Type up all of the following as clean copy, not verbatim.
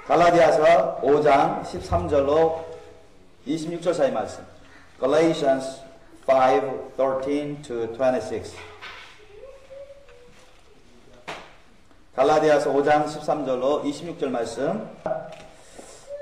갈라디아서 5장 13절로 26절 사이 말씀. Galatians 5:13 to 26. 갈라디아서 5장 13절로 26절 말씀.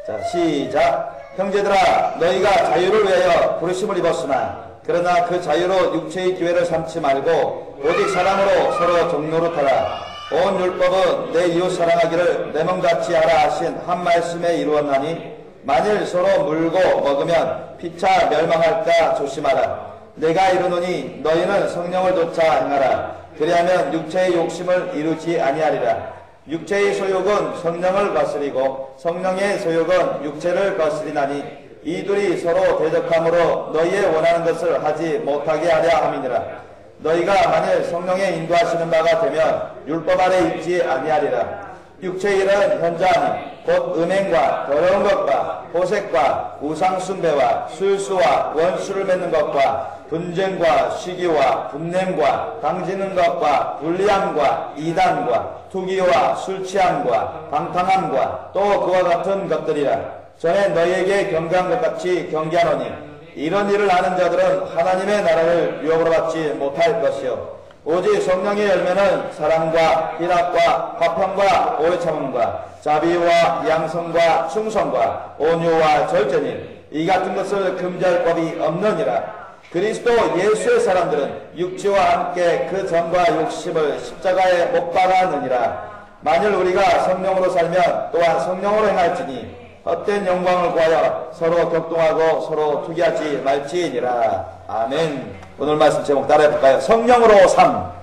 자, 시작. 형제들아, 너희가 자유를 위하여 부르심을 입었으나 그러나 그 자유로 육체의 기회를 삼지 말고 오직 사랑으로 서로 종노릇하라. 온 율법은 내 이웃 사랑하기를 내 몸같이 하라 하신 한 말씀에 이루었나니 만일 서로 물고 먹으면 피차 멸망할까 조심하라. 내가 이르노니 너희는 성령을 좇아 행하라. 그리하면 육체의 욕심을 이루지 아니하리라. 육체의 소욕은 성령을 거스리고 성령의 소욕은 육체를 거스리나니 이둘이 서로 대적함으로 너희의 원하는 것을 하지 못하게 하려 함이니라. 너희가 만일 성령의 인도하시는 바가 되면 율법 아래 있지 아니하리라. 육체의 일은 현저하니 곧 음행과 더러운 것과 호색과 우상숭배와 술수와 원수를 맺는 것과 분쟁과 시기와 분냄과 당지는 것과 불리함과 이단과 투기와 술취함과 방탕함과 또 그와 같은 것들이라. 전에 너희에게 경계한 것 같이 경계하노니 이런 일을 하는 자들은 하나님의 나라를 유업으로 받지 못할 것이요 오직 성령의 열매는 사랑과 희락과 화평과 오래 참음과 자비와 양성과 충성과 온유와 절제니 이 같은 것을 금지할 법이 없느니라. 그리스도 예수의 사람들은 육체와 함께 그 정과 욕심을 십자가에 못 박았느니라. 만일 우리가 성령으로 살면 또한 성령으로 행할지니 헛된 영광을 구하여 서로 격동하고 서로 투기하지 말지니라. 아멘. 오늘 말씀 제목 따라해 볼까요? 성령으로 삶.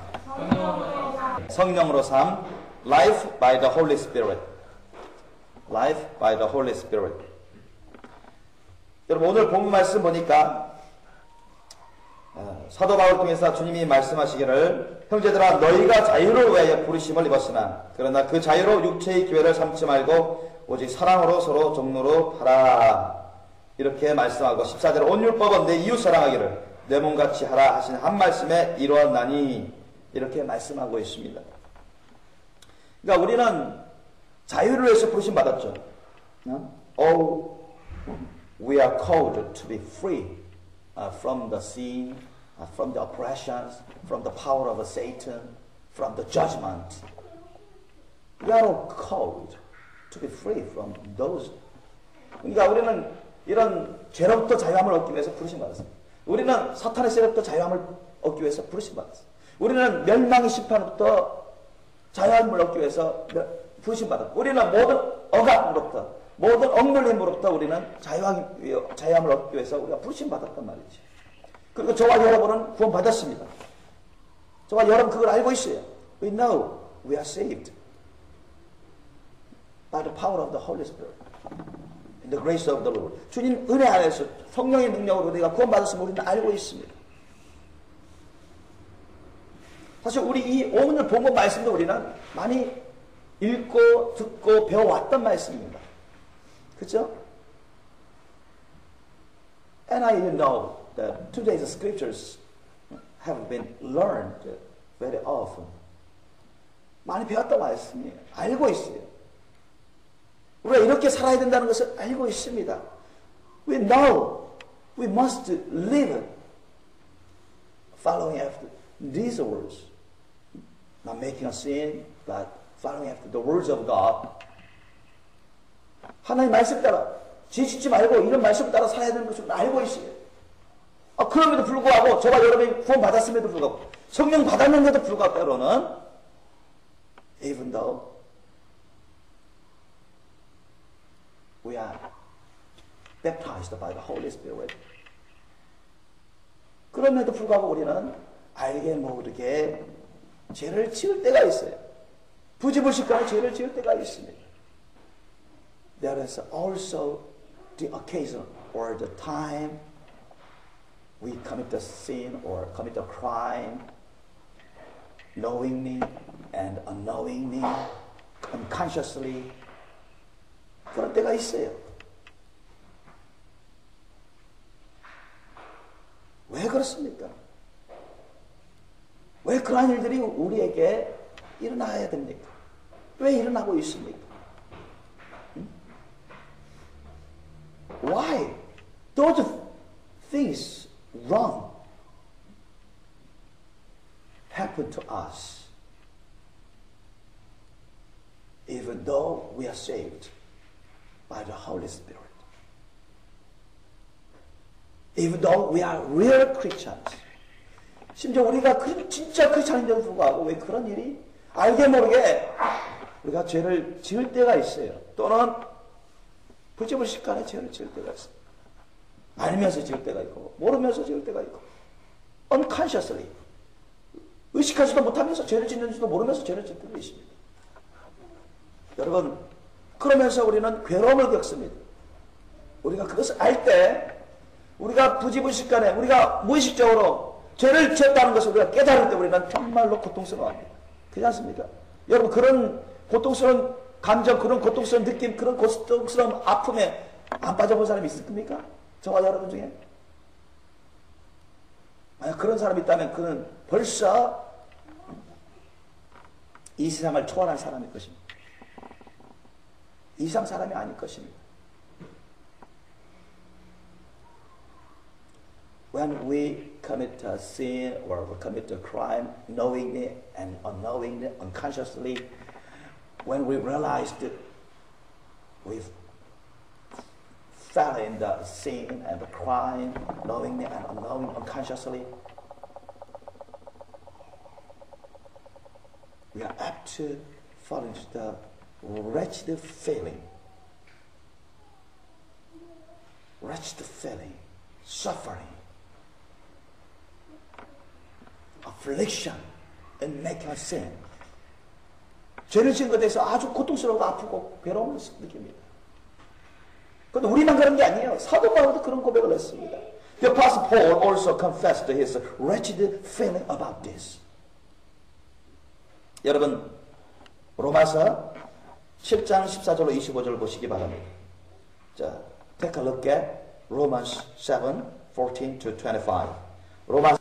성령으로 삶. Life by the Holy Spirit. Life by the Holy Spirit. 여러분 오늘 본문 말씀 보니까 사도 바울을 통해서 주님이 말씀하시기를 형제들아 너희가 자유를 위하여 부르심을 입었으나 그러나 그 자유로 육체의 기회를 삼지 말고 오직 사랑으로 서로 종로로 하라. 이렇게 말씀하고 14절 온 율법은 내 이웃 사랑하기를 내 몸같이 하라 하신 한 말씀에 이루었나니 이렇게 말씀하고 있습니다. 그러니까 우리는 자유를 위해서 부르심 받았죠. Oh, we are called to be free from the sin, from the oppressions, from the power of Satan, from the judgment. We are all called to be free from those. 그러니까 우리는 이런 죄로부터 자유함을 얻기 위해서 부르심 받았습니다. 우리는 사탄의 세력부터 자유함을 얻기 위해서 부르심 받았습니다. 우리는 멸망의 심판으로부터 자유함을 얻기 위해서 부르심 받았습니다. 우리는 모든 억압으로부터 모든 억눌림으로부터 우리는 자유함을 얻기 위해서 우리가 부르심 받았단 말이지. 그리고 저와 여러분은 구원 받았습니다. 저와 여러분 그걸 알고 있어요. We know we are saved by the power of the Holy Spirit, in the grace of the Lord. 주님 은혜 안에서 성령의 능력으로 우리가 구원받았음을 우리는 알고 있습니다. 사실 우리 이 오늘 본문 말씀도 우리는 많이 읽고 듣고 배워왔던 말씀입니다. 그렇죠? And I know that today's scriptures have been learned very often. 많이 배웠던 말씀이에요. 알고 있어요. 우리가 이렇게 살아야 된다는 것을 알고 있습니다. We know we must live following after these words. Not making a sin, but following after the words of God. 하나님 말씀 따라 지치지 말고 이런 말씀 따라 살아야 되는 것을 알고 있어요. 그럼에도 불구하고 저와 여러분이 구원 받았음에도 불구하고 성령 받았는데도 불구하고 때로는 even though we are baptized by the Holy Spirit. 그럼에도 불구하고 우리는 알게 모르게 죄를 지을 때가 있어요. 부지불식간에 죄를 지을 때가 있습니다. There is also the occasion or the time we commit a sin or commit a crime knowingly and unknowingly, unconsciously. 그런 때가 있어요. 왜 그렇습니까? 왜 그러한 일들이 우리에게 일어나야 됩니까? 왜 일어나고 있습니까? those things wrong happen to us, even though we are saved by the Holy Spirit. Even though we are real Christians. 심지어 우리가 진짜 크리스찬인데도 불구하고 왜 그런 일이 알게 모르게 우리가 죄를 지을 때가 있어요. 또는 부지불식간에 죄를 지을 때가 있어요. 알면서 지을 때가 있고 모르면서 지을 때가 있고 unconsciously 의식하지도 못하면서 죄를 짓는지도 모르면서 죄를 짓는 때가 있습니다. 여러분 그러면서 우리는 괴로움을 겪습니다. 우리가 그것을 알 때 우리가 부지불식간에 우리가 무의식적으로 죄를 지었다는 것을 우리가 깨달을 때 우리는 정말로 고통스러워합니다. 그렇지 않습니까? 여러분 그런 고통스러운 감정, 그런 고통스러운 느낌, 그런 고통스러운 아픔에 안 빠져본 사람이 있을 겁니까? 저와 여러분 중에? 만약 그런 사람이 있다면 그는 벌써 이 세상을 초월한 사람일 것입니다. 이 세상 사람이 아닐 것입니다. When we commit a sin or we commit a crime knowingly and unknowingly, unconsciously, when we realize that we've fell in the sin and the crime knowingly and unknowingly, unconsciously, we are apt to fall into the wretched feeling, suffering, affliction, and making a sin. 죄를 지은 것에 대해서 아주 고통스러우고 아프고 괴로움을 느낍니다. 그런데 우리만 그런 게 아니에요. 사도 바울도 그런 고백을 했습니다. The Apostle Paul also confessed his wretched feeling about this. 여러분 로마서 7장 14절로 25절을 보시기 바랍니다. 자, take a look at Romans 7:14 to 25. 로마서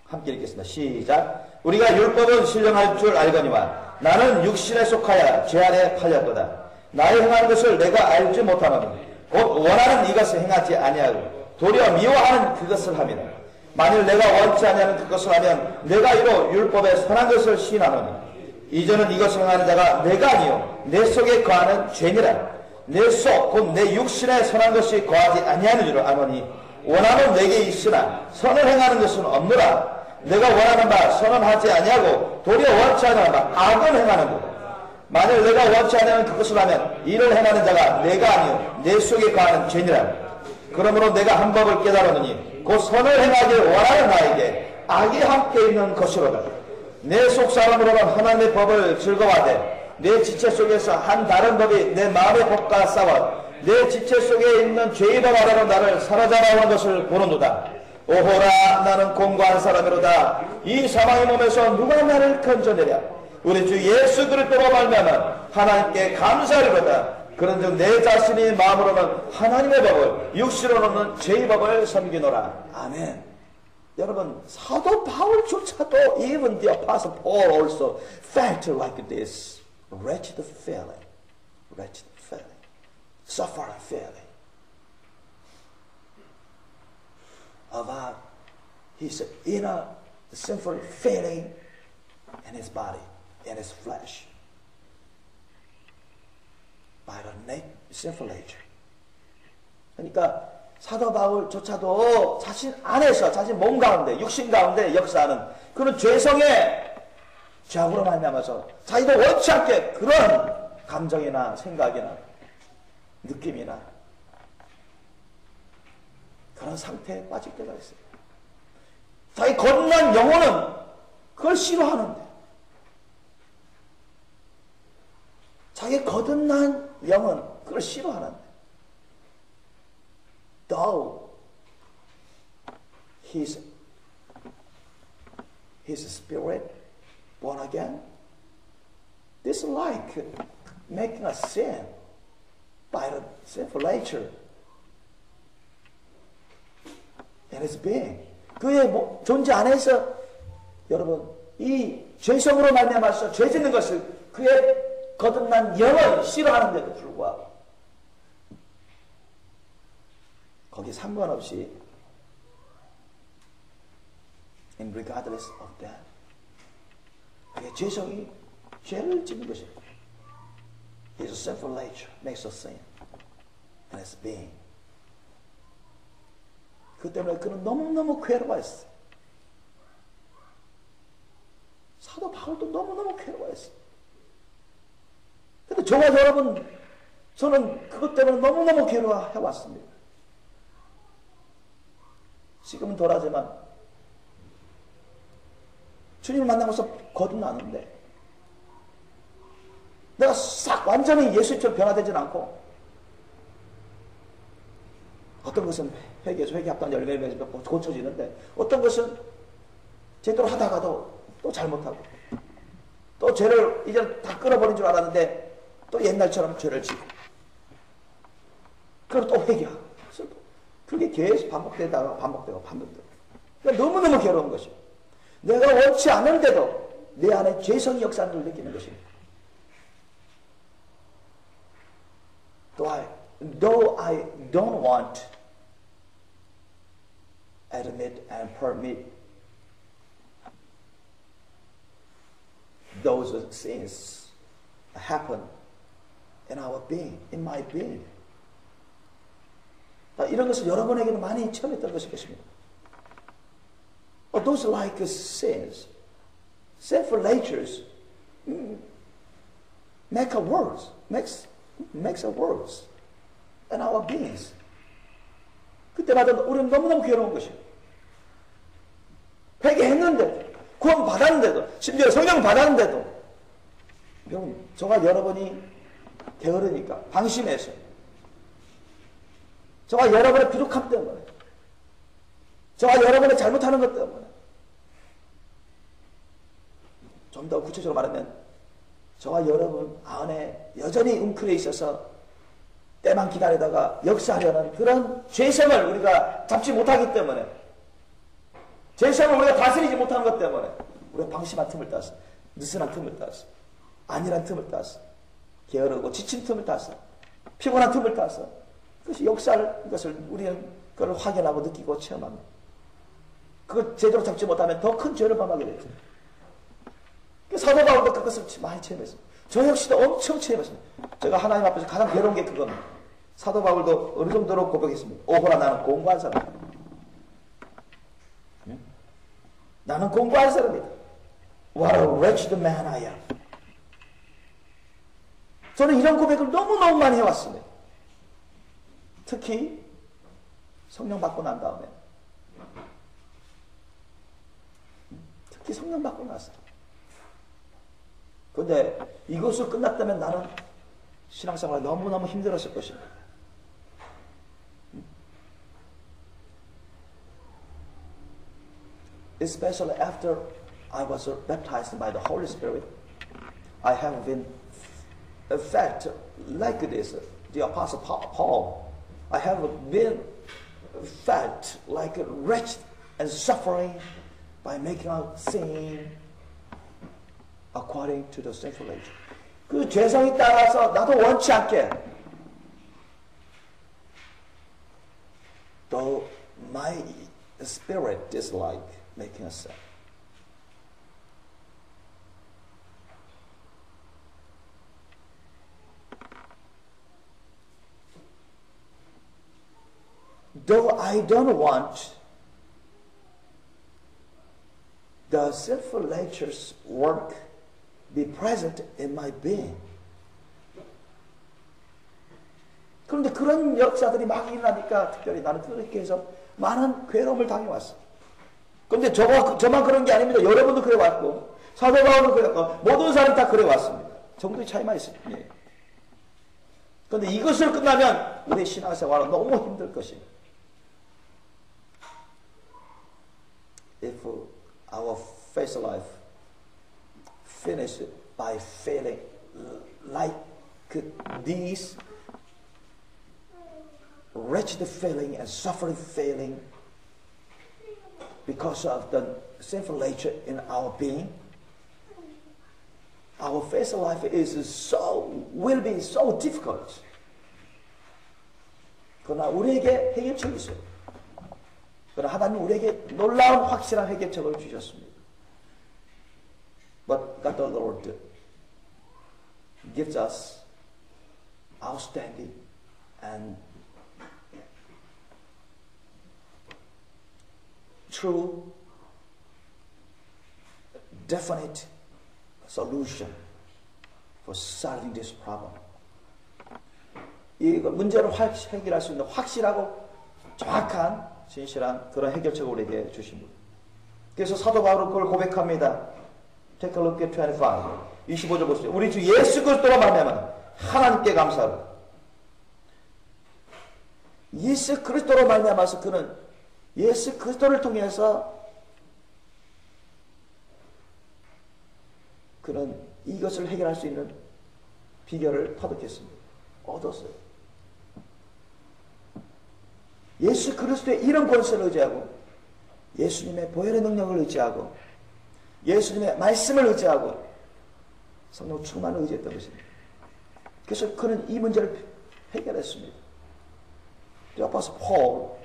함께 읽겠습니다. 시작. 우리가 율법은 신령할 줄 알거니와 나는 육신에 속하여 죄 안에 팔렸도다. 나의 행하는 것을 내가 알지 못하노니 곧 원하는 이것을 행하지 아니하고 도리어 미워하는 그것을 함이라. 만일 내가 원치 아니하는 그것을 하면 내가 이로 율법의 선한 것을 시인하노니 이제는 이것을 행하는 자가 내가 아니요 내 속에 거하는 죄니라. 내 속 곧 내 육신에 선한 것이 거하지 아니하는 줄을 아노니 원하는 내게 있으나 선을 행하는 것은 없노라. 내가 원하는 바 선은 하지 아니하고 도리어 원치 아니하는 바 악은 행하는도다. 만일 내가 원치 아니하는 그것을 하면 이를 행하는 자가 내가 아니요 내 속에 거하는 죄니라. 그러므로 내가 한 법을 깨달았느니 곧 선을 행하기 원하는 나에게 악이 함께 있는 것이로다. 내 속사람으로는 하나님의 법을 즐거워하되 내 지체 속에서 한 다른 법이 내 마음의 법과 싸워 내 지체 속에 있는 죄의 법 아래로 나를 사로잡아오는 것을 보는도다. 오호라 나는 공고한 사람이로다. 이 사망의 몸에서 누가 나를 건져내랴. 우리 주 예수 그리스도로 말미암아 하나님께 감사하리로다. 그런즉 내 자신이 마음으로는 하나님의 법을 육신으로는 죄의 법을 섬기노라. 아멘. 여러분 사도 바울조차도 even the apostle Paul also felt like this wretched feeling, suffering feeling about his inner sinful feeling in his body, in his flesh, by the sinful nature. 그러니까 사도 바울조차도 자신 안에서 자신 몸 가운데 육신 가운데 역사하는 그런 죄성의 죄악으로 말미암아서 자기도 원치 않게 그런 감정이나 생각이나 느낌이나 그런 상태에 빠질 때가 있어요. 자기 거듭난 영혼은 그걸 싫어하는데 자기 거듭난 영은 그걸 싫어하는데 though his spirit born again dislike making a sin by the sinful nature in his being. 그의 존재 안에서 여러분 이 죄성으로 말미암아서 죄 짓는 것을 그의 거듭난 영을 싫어하는데도 불구하고 거기 상관없이 in regardless of that 그게 죄성이 죄를 짓는 것입니다. His sinful nature makes us sin and it's being. 그 때문에 그는 너무너무 괴로워했어요. 사도 바울도 너무너무 괴로워했어요. 근데 저와 여러분, 저는 그것 때문에 너무너무 괴로워해왔습니다. 지금은 덜하지만 주님을 만나고서 거듭나는데 내가 싹 완전히 예수처럼 변화되진 않고 어떤 것은 회개에서 회개합당 열매에서 고쳐지는데 어떤 것은 제대로 하다가도 또 잘못하고 또 죄를 이제 다 끊어버린 줄 알았는데 또 옛날처럼 죄를 지고 그리고 또 회개하고 그게 계속 반복되다가 반복되고 그러니까 너무너무 괴로운 것이에요. 내가 원치 않은데도 내 안에 죄성의 역사를 느끼는 것입니다. Though I don't want to admit and permit those sins happen in our being, in my being. 이런 것을 여러분에게는 많이 체험했던 것일 것입니다. Those like sins, sinful natures, make a worse, makes a worse in our beings. 그때마다 우리는 너무너무 괴로운 것이에요. 회개했는데도, 구원 받았는데도, 심지어 성령 받았는데도, 여러분, 저와 여러분이 게으르니까, 방심해서, 저와 여러분의 부족함 때문에, 저와 여러분의 잘못하는 것 때문에, 좀 더 구체적으로 말하면, 저와 여러분 안에 여전히 웅크려 있어서 때만 기다리다가 역사하려는 그런 죄성을 우리가 잡지 못하기 때문에 죄성을 우리가 다스리지 못하는 것 때문에 우리가 방심한 틈을 따서 느슨한 틈을 따서 안일한 틈을 따서 게으르고 지친 틈을 따서 피곤한 틈을 따서 그것이 역사를 이것을 우리는 그걸 확인하고 느끼고 체험합니다. 그걸 제대로 잡지 못하면 더 큰 죄를 범하게 되죠. 사도 바울도 그것을 많이 체험했습니다. 저 역시도 엄청 체험했습니다. 제가 하나님 앞에서 가장 괴로운 게 그겁니다. 사도 바울도 어느 정도로 고백했습니다. 오호라 나는 공부한 사람이다. 나는 공부한 사람이다. What a wretched man I am. 저는 이런 고백을 너무너무 많이 해왔습니다. 특히 성령 받고 난 다음에 특히 성령 받고 나서 그런데 이것으로 끝났다면 나는 신앙생활이 너무너무 힘들었을 것입니다. Especially after I was baptized by the Holy Spirit, I have been felt like this. The Apostle Paul, I have been felt like wretched and suffering by making out sin according to the sinful nature. 그 죄성이 따라서 나도 원치 않게 though my spirit dislike making a sin. Though I don't want the sinful nature's work be present in my being. 그런데 그런 역사들이 막 일어나니까 특별히 나는 그렇게 해서 많은 괴로움을 당해왔어. 그런데 저만 그런 게 아닙니다. 여러분도 그래왔고 사도 바울도 그래왔고 모든 사람이 다 그래왔습니다. 정도의 차이만 있습니다. 예. 그런데 이것을 끝나면 우리 신앙생활은 너무 힘들 것입니다. If our faith life finish by failing like these wretched failing and suffering failing because of the sinful nature in our being, our faith life will be so difficult. 그러나 우리에게 해결책이 있어요. 그러나 하나님 우리에게 놀라운 확실한 해결책을 주셨습니다. But God the Lord gives us outstanding and true, definite solution for solving this problem. 이 문제를 해결할 수 있는 확실하고 정확한 진실한 그런 해결책을 우리에게 주십니다. 그래서 사도 바울은 그걸 고백합니다. Take a look at 25절 보시죠. 우리 주 예수 그리스도로 말미암아 하나님께 감사하고 예수 그리스도로 말미암아서 그는 예수 그리스도를 통해서 그는 이것을 해결할 수 있는 비결을 터득했습니다. 얻었어요. 예수 그리스도의 이런 권세를 의지하고 예수님의 보혈의 능력을 의지하고 예수님의 말씀을 의지하고 성령 충만을 의지했던 것입니다. 그래서 그는 이 문제를 해결했습니다. The Apostle Paul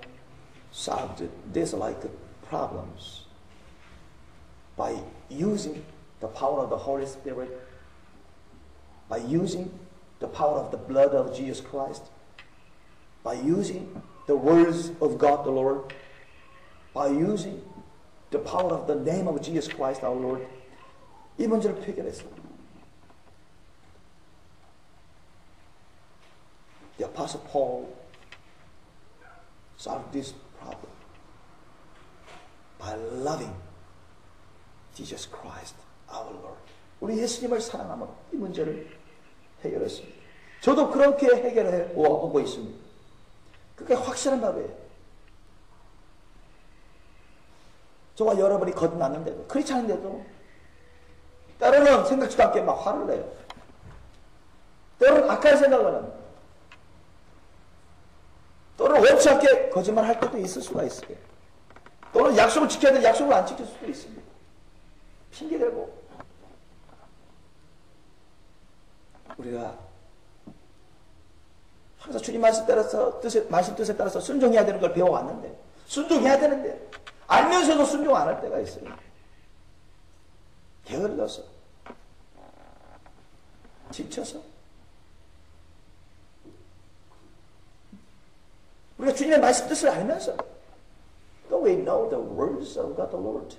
solved these like problems by using the power of the Holy Spirit, by using the power of the blood of Jesus Christ, by using the words of God the Lord, by using the power of the name of Jesus Christ our Lord. 이 문제를 해결했습니다. The Apostle Paul solved this problem by loving Jesus Christ our Lord. 우리 예수님을 사랑함으로 이 문제를 해결했습니다. 저도 그렇게 해결해 오고 있습니다. 그게 확실한 답이에요. 저와 여러분이 거듭났는데도 그렇지 않은데도 때로는 생각지도 않게 막 화를 내요. 때로는 악한 생각을 합니다. 또는 원치 않게 거짓말할 때도 있을 수가 있어요. 또는 약속을 지켜야 될 약속을 안 지킬 수도 있습니다. 핑계대고 우리가 항상 주님 말씀 뜻에 따라서 순종해야 되는 걸 배워왔는데 순종해야 되는데 알면서도 순종 안 할 때가 있어요. 게을러서 지쳐서 우리가 주님의 말씀 뜻을 알면서 Don't we know the words of God the Lord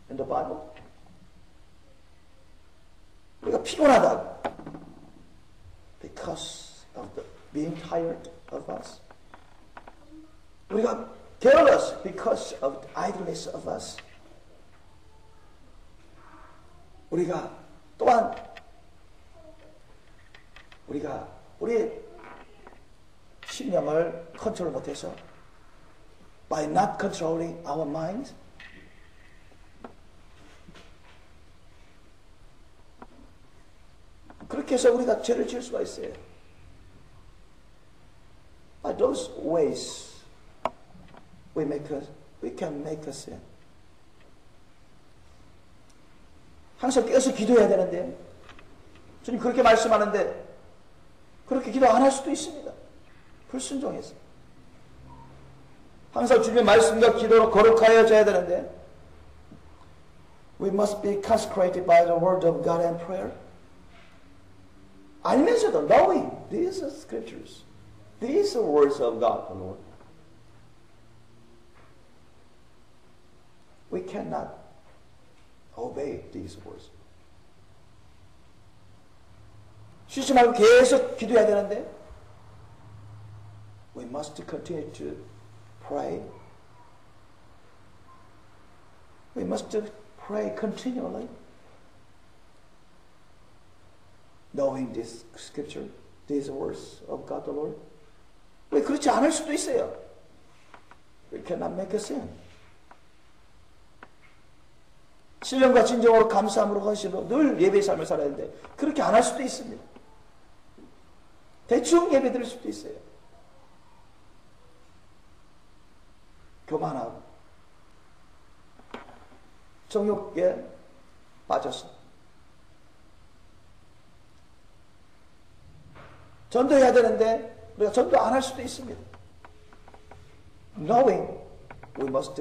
in the Bible? 우리가 피곤하다고 because of the being tired of us. 우리가 careless because of the idleness of us. 우리가 또한 우리의 심령을 컨트롤 못해서 by not controlling our minds 그렇게 해서 우리가 죄를 지을 수가 있어요. By those ways we can make a sin. 항상 깨어서 기도해야 되는데 주님 그렇게 말씀하는데 그렇게 기도 안 할 수도 있습니다. 불순종해서 항상 주님의 말씀과 기도로 거룩하여져야 되는데 we must be consecrated by the word of God and prayer. 알면서도 knowing these are scriptures, these are words of God the Lord. We cannot obey these words. 쉬지 말고 계속 기도해야 되는데 we must continue to pray. We must pray continually. Knowing this scripture, these words of God the Lord. 왜 그렇지 않을 수도 있어요. We cannot make a sin. 신령과 진정으로 감사함으로 헌신으로 늘 예배의 삶을 살아야 되는데 그렇게 안 할 수도 있습니다. 대충 예배 드릴 수도 있어요. 교만하고 정욕에 빠져서 전도해야 되는데 우리가 전도 안 할 수도 있습니다. Knowing we must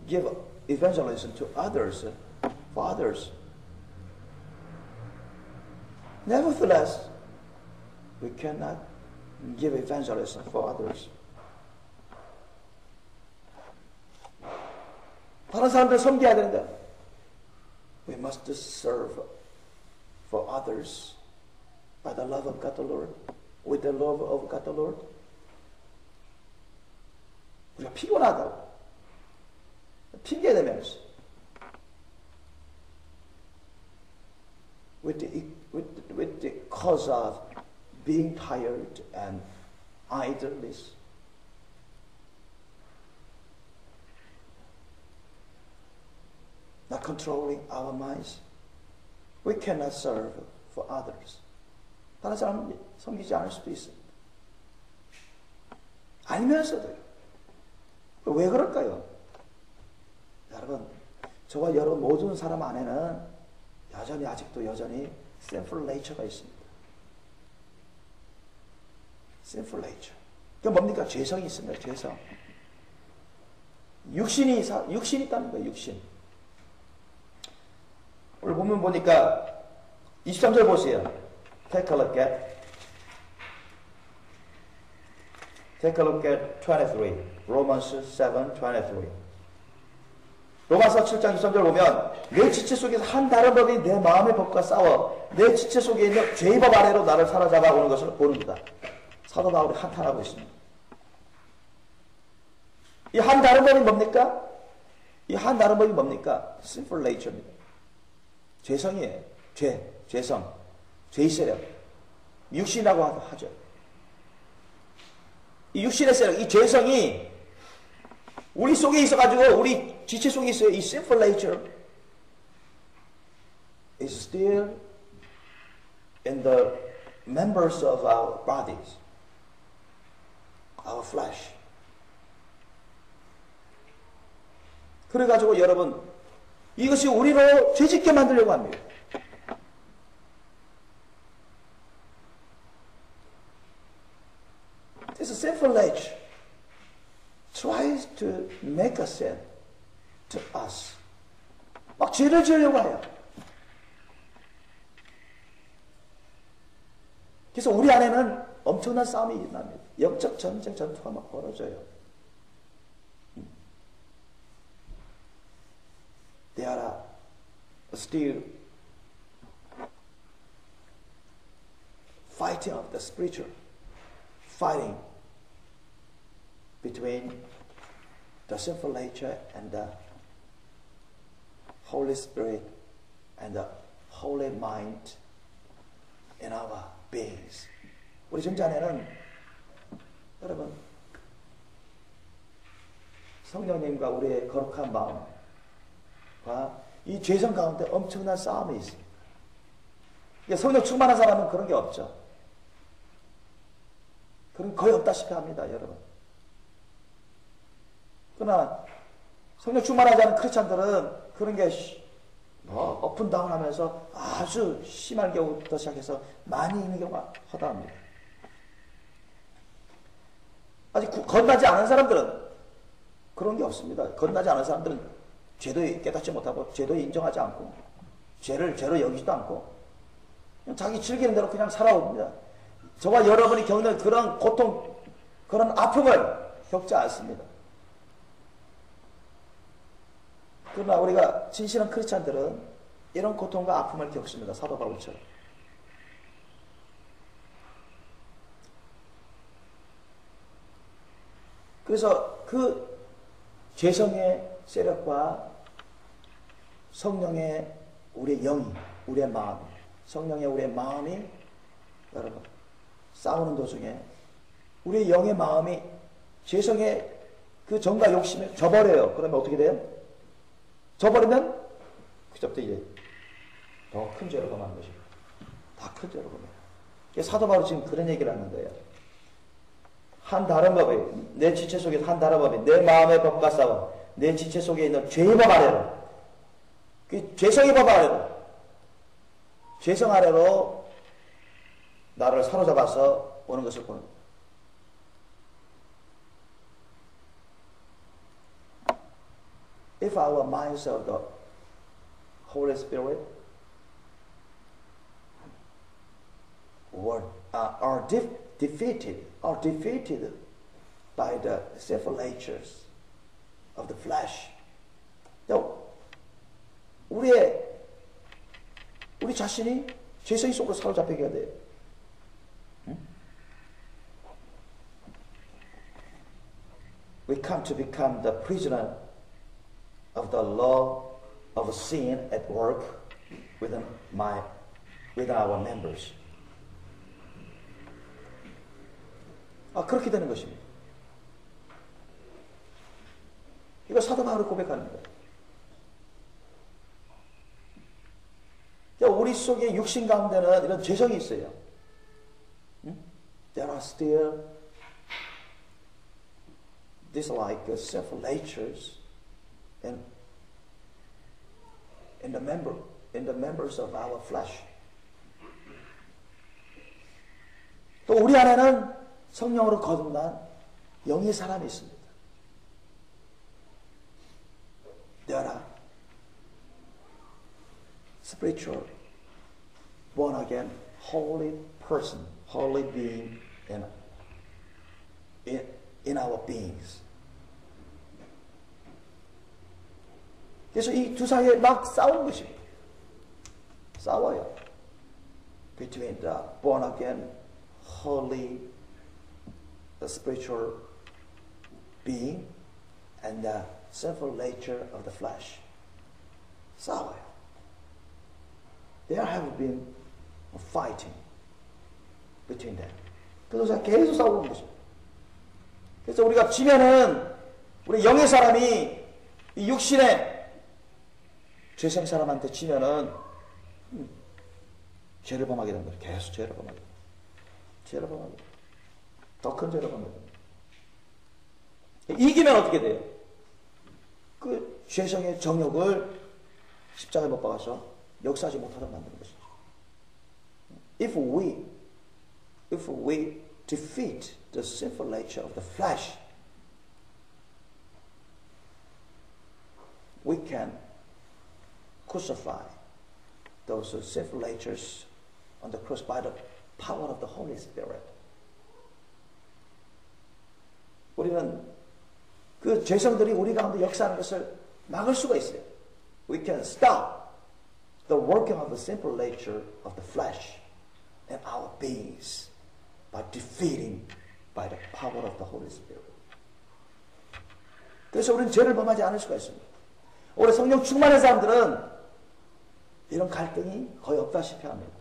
give evangelism to others, for others. Nevertheless, we cannot give evangelism for others. 다른 사람들 섬겨야 되는데, we must serve for others by the love of God the Lord, with the love of God the Lord. 우리가 피곤하다고 핑계 대면서 with the cause of being tired and idleness. Not controlling our minds. We cannot serve for others. 다른 사람 섬기지 않을 수도 있습니다. 알면서도요. 왜 그럴까요? 여러분, 저와 여러분 모든 사람 안에는 아직도 여전히 sinful nature가 있습니다. sinful nature. 그게 뭡니까? 죄성이 있습니다. 죄성. 육신이 있다는 거예요. 육신. 오늘 본문 보니까 23절 보세요. Take a look at 23. Romans 7:23. 로마서 7장 23절 보면 내 지체 속에서 한 다른 법이 내 마음의 법과 싸워 내 지체 속에 있는 죄의 법 아래로 나를 사로잡아 오는 것을 보는다. 사도 바울이 한탄하고 있습니다. 이 한 다른 법이 뭡니까? 이 한 다른 법이 뭡니까? Sinful nature입니다. 죄성이에요. 죄성, 죄의 세력, 육신이라고 하죠. 이 육신의 세력, 이 죄성이 우리 속에 있어가지고 우리 지체 속에 있어요. 이 sinful nature is still in the members of our bodies, our flesh. 그래가지고 여러분 이것이 우리로 죄짓게 만들려고 합니다. This sinful nature tries to make a sin to us. 막 죄를 지으려고 해요. 그래서 우리 안에는 엄청난 싸움이 일어납니다. 영적 전쟁 전투가 막 벌어져요. There are still fighting of the spiritual, fighting between the sinful nature and the Holy Spirit and the holy mind in our beings. 우리 존재 안에는 여러분 성령님과 우리의 거룩한 마음과 이 죄성 가운데 엄청난 싸움이 있습니다. 성령 충만한 사람은 그런 게 없죠. 그런 거의 없다시피 합니다, 여러분. 그러나 성령 충만하지 않은 크리스찬들은 그런 게 업앤다운 하면서 아주 심한 경우부터 시작해서 많이 있는 경우가 허다합니다. 아직 건나지 않은 사람들은 그런 게 없습니다. 건나지 않은 사람들은 죄도 깨닫지 못하고 죄도 인정하지 않고 죄를 죄로 여기지도 않고 그냥 자기 즐기는 대로 그냥 살아옵니다. 저와 여러분이 겪는 그런 고통, 그런 아픔을 겪지 않습니다. 그러나 우리가 진실한 크리스찬들은 이런 고통과 아픔을 겪습니다. 사도 바울처럼. 그래서 그 죄성의 세력과 성령의 우리의 영이, 우리의 마음, 성령의 우리의 마음이 여러분 싸우는 도중에 우리의 영의 마음이 죄성의 그 정과 욕심에 져버려요. 그러면 어떻게 돼요? 져버리면 그때부터 이제 더 큰 죄로 범하는 것입니다. 다 큰 죄로 범해요. 사도 바울이 지금 그런 얘기를 하는 거예요. 한 다른 법이 내 지체 속에 한 다른 법이 내 마음의 법과 싸워 내 지체 속에 있는 죄의 법 아래로 그 죄성의 법 아래로 죄성 아래로 나를 사로잡아서 오는 것을 보는 거예요. if our minds of the Holy Spirit are defeated by the sinful natures of the flesh. 우리 자신이 죄성이 속으로 사로잡히게 돼요. We come to become the prisoner of the law of sin at work within our members. 그렇게 되는 것입니다. 이거 사도 바울이 고백하는 거예요. 우리 속에 육신 가운데는 이런 죄성이 있어요. There are still these like sinful natures in the members of our flesh. 또 우리 안에는 성령으로 거듭난 영의 사람이 있습니다. There are spiritual, born again, holy person, holy being in our beings. 그래서 이 두 사이에 막 싸우는 것입니다. 싸워요. Between the born again, holy, the spiritual being and the sinful nature of the flesh. 싸워요. There have been fighting between them. 그래서 계속 싸우는 것입니다. 그래서 우리가 지면은 우리 영의 사람이 이 육신의 죄성 사람한테 지면은 죄를 범하게 된다. 계속 죄를 범하게 된다. 죄를 범하게 된다. 더 큰 죄를 범하게 된다. 이기면 어떻게 돼요? 그 죄성의 정욕을 십자가에 못 박아서 역사하지 못하도록 만드는 것이죠. If we defeat the sinful nature of the flesh, we can crucify those sinful natures on the cross by the power of the Holy Spirit. 우리는 그 죄성들이 우리 가운데 역사하는 것을 막을 수가 있어요. We can stop the working of the sinful nature of the flesh in our beings by defeating by the power of the Holy Spirit. 그래서 우리는 죄를 범하지 않을 수가 있습니다. 올해 성령 충만한 사람들은 이런 갈등이 거의 없다시피 합니다.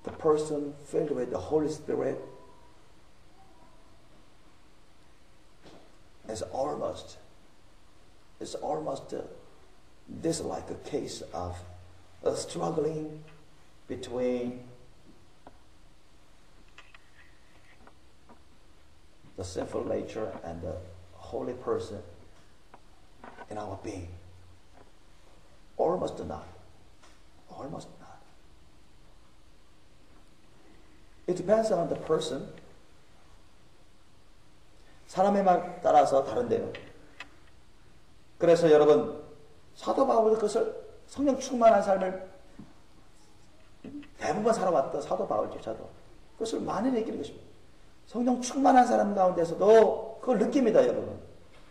The person filled with the Holy Spirit is almost this like a case of a struggling between the sinful nature and the holy person in our being. Almost not. It depends on the person. 사람의 말 따라서 다른데요. 그래서 여러분 사도 바울이 그것을 성령 충만한 삶을 대부분 살아왔던 사도 바울조차도 그것을 많이 느끼는 것입니다. 성령 충만한 사람 가운데서도 그걸 느낍니다, 여러분.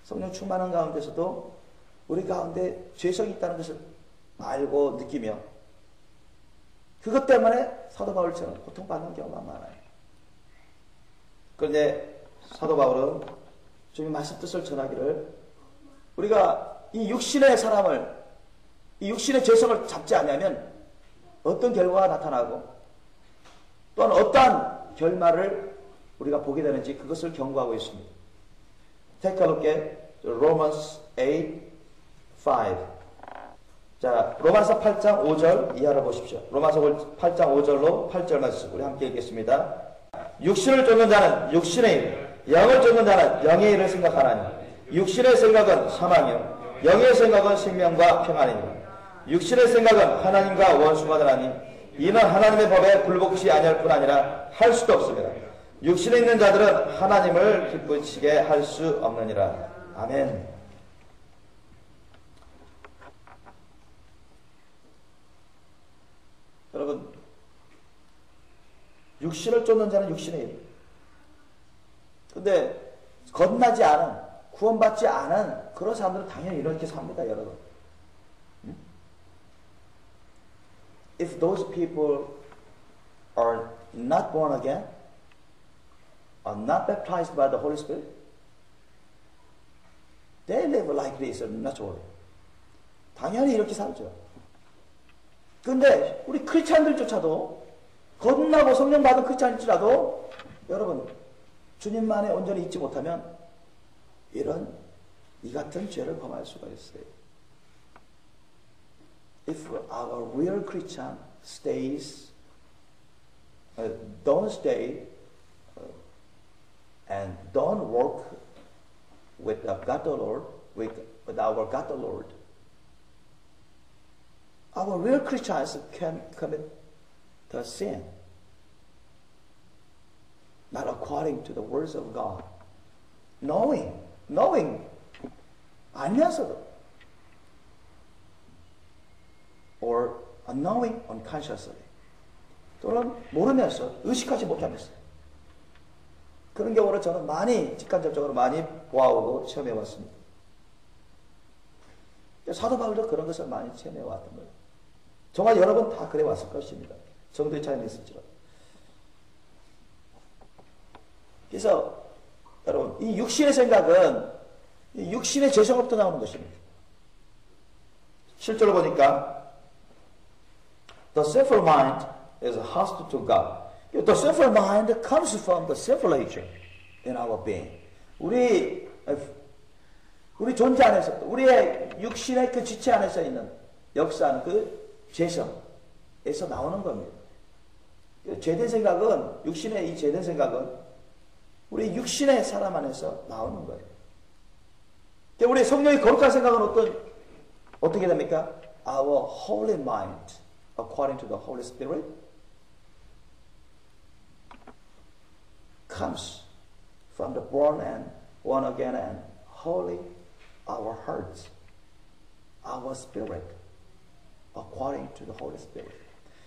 성령 충만한 가운데서도 우리 가운데 죄성이 있다는 것을 알고 느끼며 그것 때문에 사도 바울처럼 고통받는 경우가 많아요. 그런데 사도 바울은 주님 말씀 뜻을 전하기를 우리가 이 육신의 사람을 이 육신의 죄성을 잡지 않으면 어떤 결과가 나타나고 또한 어떠한 결말을 우리가 보게 되는지 그것을 경고하고 있습니다. Take a look at Romans 8:5. 자, 로마서 8장 5절 이하를 보십시오. 로마서 8장 5절로 8절 말씀 우리 함께 읽겠습니다. 육신을 쫓는 자는 육신의 일, 영을 쫓는 자는 영의 일을 생각하나니 육신의 생각은 사망이요 영의 생각은 생명과 평안이니 육신의 생각은 하나님과 원수가 되나니 이는 하나님의 법에 굴복치 아니할 뿐 아니라 할 수도 없습니다. 육신에 있는 자들은 하나님을 기쁘시게 할 수 없느니라. 아멘. 여러분, 육신을 쫓는 자는 육신의 일. 근데 거듭나지 않은, 구원받지 않은 그런 사람들은 당연히 이렇게 삽니다, 여러분. If those people are not born again, are not baptized by the Holy Spirit, they live like this naturally. 당연히 이렇게 살죠. 근데 우리 크리스찬들조차도 거듭나고 성령 받은 크리스찬일지라도 여러분 주님만에 온전히 있지 못하면 이 같은 죄를 범할 수가 있어요. If our real Christian don't stay and don't work with God the Lord, with our God the Lord, our real Christians can commit the sin, not according to the words of God. Knowing, 알면서도, or unknowing unconsciously, 또는 모르면서, 의식하지 못하면서. 그런 경우를 저는 많이, 직간접적으로 많이 보아오고 체험해왔습니다. 사도 바울도 그런 것을 많이 체험해왔던 거예요. 정말 여러분 다 그래왔을 것입니다. 정도의 차이는 있을지라도. 그래서 여러분 이 육신의 생각은 이 육신의 죄성으로부터 나오는 것입니다. 실제로 보니까 the sinful mind is hostile to God. The sinful mind comes from the sinful nature in our being. 우리 존재 안에서, 우리의 육신의 그 지체 안에서 있는 역사는 그 죄성에서 나오는 겁니다. 죄된 생각은, 육신의 이 죄된 생각은 우리 육신의 사람 안에서 나오는 거예요. 우리 성령의 거룩한 생각은 어떻게 됩니까? Our holy mind, according to the Holy Spirit, comes from the born again and holy our hearts, our spirit, according to the Holy Spirit.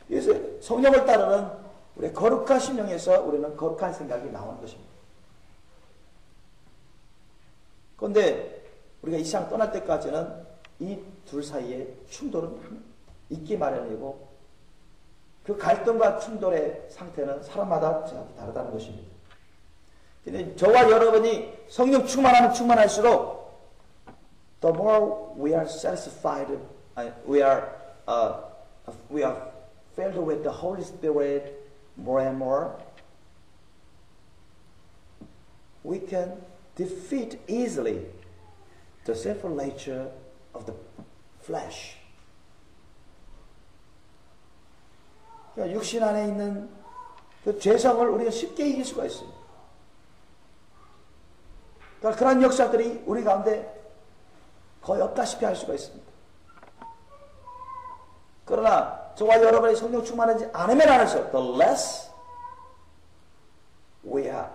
그래서 성령을 따르는 우리의 거룩한 심령에서 우리는 거룩한 생각이 나오는 것입니다. 그런데 우리가 이 세상 떠날 때까지는 이 둘 사이에 충돌은 있기 마련이고 그 갈등과 충돌의 상태는 사람마다 정확히 다르다는 것입니다. 근데 저와 여러분이 성령 충만하면 충만할수록 the more we are satisfied, we are filled with the Holy Spirit more and more, we can defeat easily the sinful nature of the flesh. 그러니까 육신 안에 있는 그 죄성을 우리가 쉽게 이길 수가 있습니다. 그러니까 그런 역사들이 우리 가운데 거의 없다시피 할 수가 있습니다. 그러나 저와 여러분이 성령 충만하지 않으면 안할수록 the less we are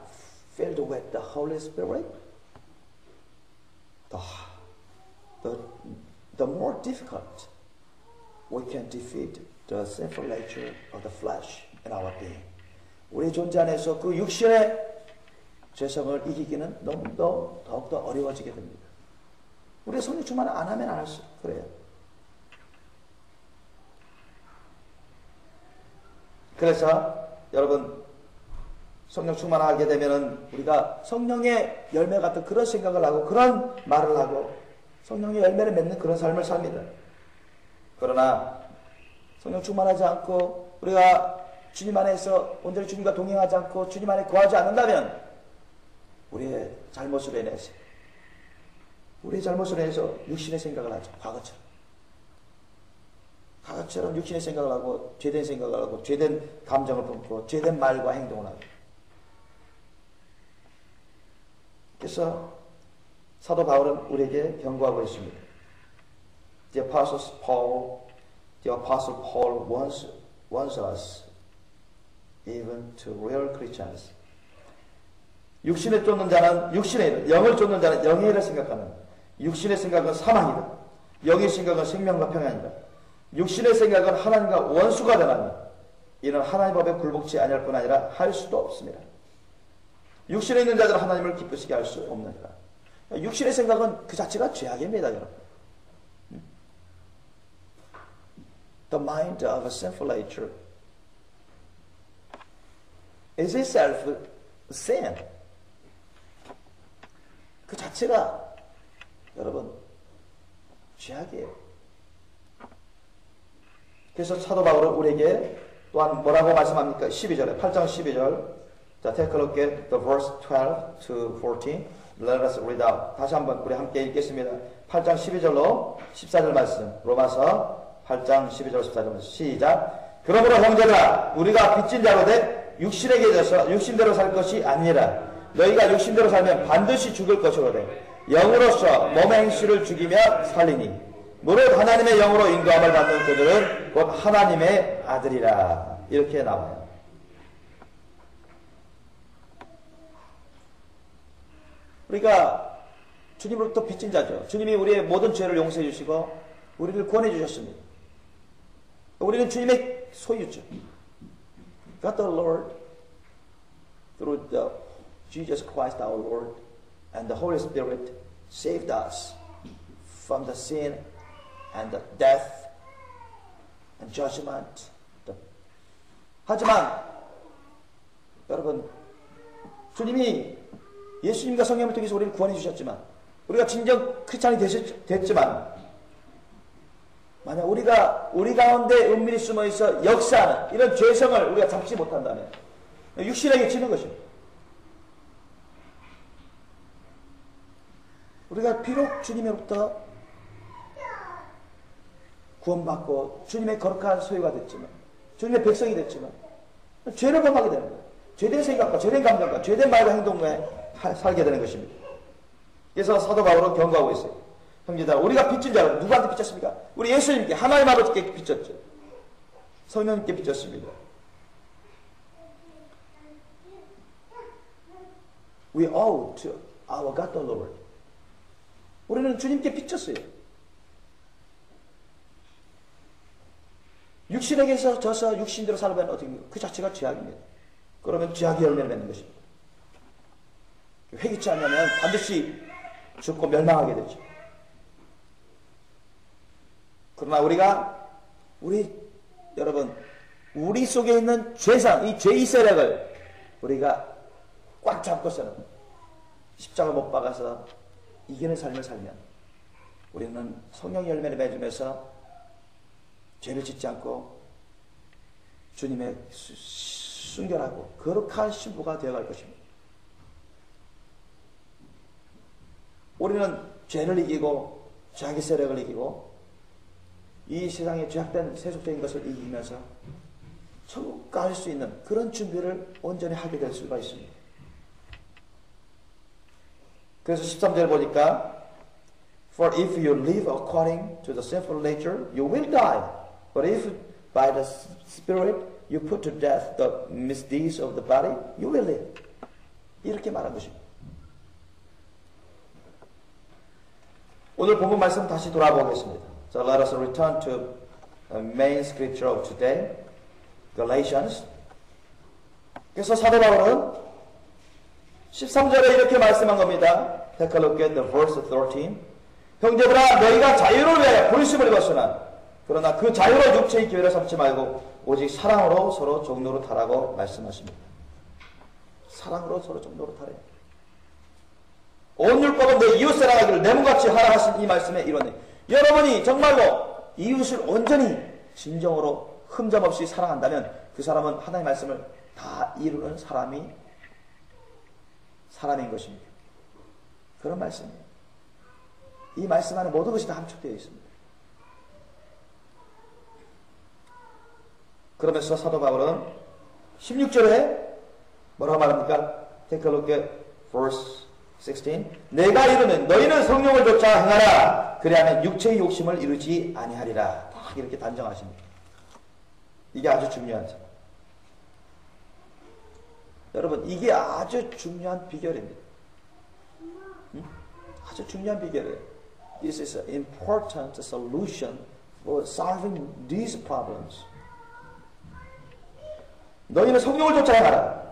filled with the Holy Spirit, the more difficult we can defeat the sinful nature of the flesh in our being. 우리 존재 안에서 그 육신의 죄성을 이기기는 너무도 더욱더 어려워지게 됩니다. 우리가 성령 충만 안 하면 안 할수록 그래요. 그래서 여러분 성령 충만하게 되면은 우리가 성령의 열매 같은 그런 생각을 하고 그런 말을 하고 성령의 열매를 맺는 그런 삶을 삽니다. 그러나 성령 충만하지 않고 우리가 주님 안에서 온전히 주님과 동행하지 않고 주님 안에 거하지 않는다면 우리의 잘못으로 인해서 육신의 생각을 하죠. 과거처럼 육신의 생각을 하고 죄된 생각을 하고 죄된 감정을 품고 죄된 말과 행동을 하고. 그래서 사도 바울은 우리에게 경고하고 있습니다. The Apostle Paul wants us, even to real Christians, 육신에 쫓는 자는 육신의 일, 영을 쫓는 자는 영의 일을 생각하는. 육신의 생각은 사망이다. 영의 생각은 생명과 평안이다. 육신의 생각은 하나님과 원수가 되나니 이는 하나님 법에 굴복치 아니할 뿐 아니라 할 수도 없습니다. 육신에 있는 자들은 하나님을 기쁘시게 할 수 없느니라. 육신의 생각은 그 자체가 죄악입니다, 여러분. The mind of a sinful nature is itself sin. 그 자체가 여러분 죄악이에요. 그래서 사도 바울은 우리에게 또한 뭐라고 말씀합니까? 12절에 8장 12절. 자, take a look at the verse 12 to 14. Let us read out. 다시 한번 우리 함께 읽겠습니다. 8장 12절로 14절 말씀. 로마서 8장 12절 14절 말씀. 시작. 그러므로 형제들아 우리가 빚진 자로 돼 육신에게 져서 육신대로 살 것이 아니라 너희가 육신대로 살면 반드시 죽을 것이로되 영으로서 몸의 행실을 죽이며 살리니 무릇 하나님의 영으로 인도함을 받는 그들은 곧 하나님의 아들이라. 이렇게 나와요. 우리가 주님으로부터 빚진 자죠. 주님이 우리의 모든 죄를 용서해 주시고 우리를 구원해 주셨습니다. 우리는 주님의 소유죠. God the Lord through the Jesus Christ our Lord and the Holy Spirit saved us from the sin and the death and judgment. 하지만 여러분 주님이 예수님과 성령을 통해서 우리를 구원해 주셨지만 우리가 진정 크리스찬이 됐지만 만약 우리가 우리 가운데 은밀히 숨어있어 역사하는 이런 죄성을 우리가 잡지 못한다면 육신에게 지는 것입니다. 우리가 비록 주님으로부터 구원받고 주님의 거룩한 소유가 됐지만 주님의 백성이 됐지만 죄를 범하게 되는 거예요. 죄된 생각과 죄된 감정과 죄된 말과 행동에 살게 되는 것입니다. 그래서 사도 바울은 경고하고 있어요. 형제들아 우리가 빚진 자는 누구한테 빚졌습니까? 우리 예수님께 하나님 아버지께 빚졌죠. 성령님께 빚졌습니다. We owe to our God the Lord. 우리는 주님께 빚졌어요. 육신에게서 져서 육신대로 살면 어떻게 됩니까? 그 자체가 죄악입니다. 그러면 죄악의 열매를 맺는 것입니다. 회개치 않으면 반드시 죽고 멸망하게 되죠. 그러나 여러분, 우리 속에 있는 죄상, 이 죄의 세력을 우리가 꽉 잡고서는 십자가 못 박아서 이기는 삶을 살면 우리는 성령 열매를 맺으면서 죄를 짓지 않고 주님의 순결하고 거룩한 신부가 되어갈 것입니다. 우리는 죄를 이기고 자기 세력을 이기고 이 세상에 죄악된 세속적인 것을 이기면서 천국 갈 수 있는 그런 준비를 온전히 하게 될 수가 있습니다. 그래서 13절 보니까 For if you live according to the sinful nature, you will die. But if by the Spirit you put to death the misdeeds of the body, you will live. 이렇게 말한 것입니다. 오늘 본문 말씀 다시 돌아보겠습니다. So let us return to the main scripture of today, Galatians. 그래서 사도 바울은 13절에 이렇게 말씀한 겁니다. Take a look at the verse 13. 형제들아 너희가 자유를 위하여 부르심을 입었으나 그러나 그 자유로 육체의 기회를 삼지 말고 오직 사랑으로 서로 종로로 타라고 말씀하십니다. 사랑으로 서로 종로로 타래요. 온 율법은 내 이웃 사랑하기를 내 몸같이 하라 하신 이 말씀의 이론에 여러분이 정말로 이웃을 온전히 진정으로 흠잡 없이 사랑한다면 그 사람은 하나님의 말씀을 다 이루는 사람인 것입니다. 그런 말씀이에요. 이 말씀 안에 모든 것이 다 함축되어 있습니다. 그러면서 사도 바울은 16절에 뭐라고 말합니까? Take a look at verse 16. 내가 이르는 너희는 성령을 좇아 행하라. 그리하면 육체의 욕심을 이루지 아니하리라. 딱 이렇게 단정하십니다. 이게 아주 중요하죠. 여러분, 이게 아주 중요한 비결입니다. 아주 중요한 비결이에요. This is an important solution for solving these problems. 너희는 성령을 쫓아가라.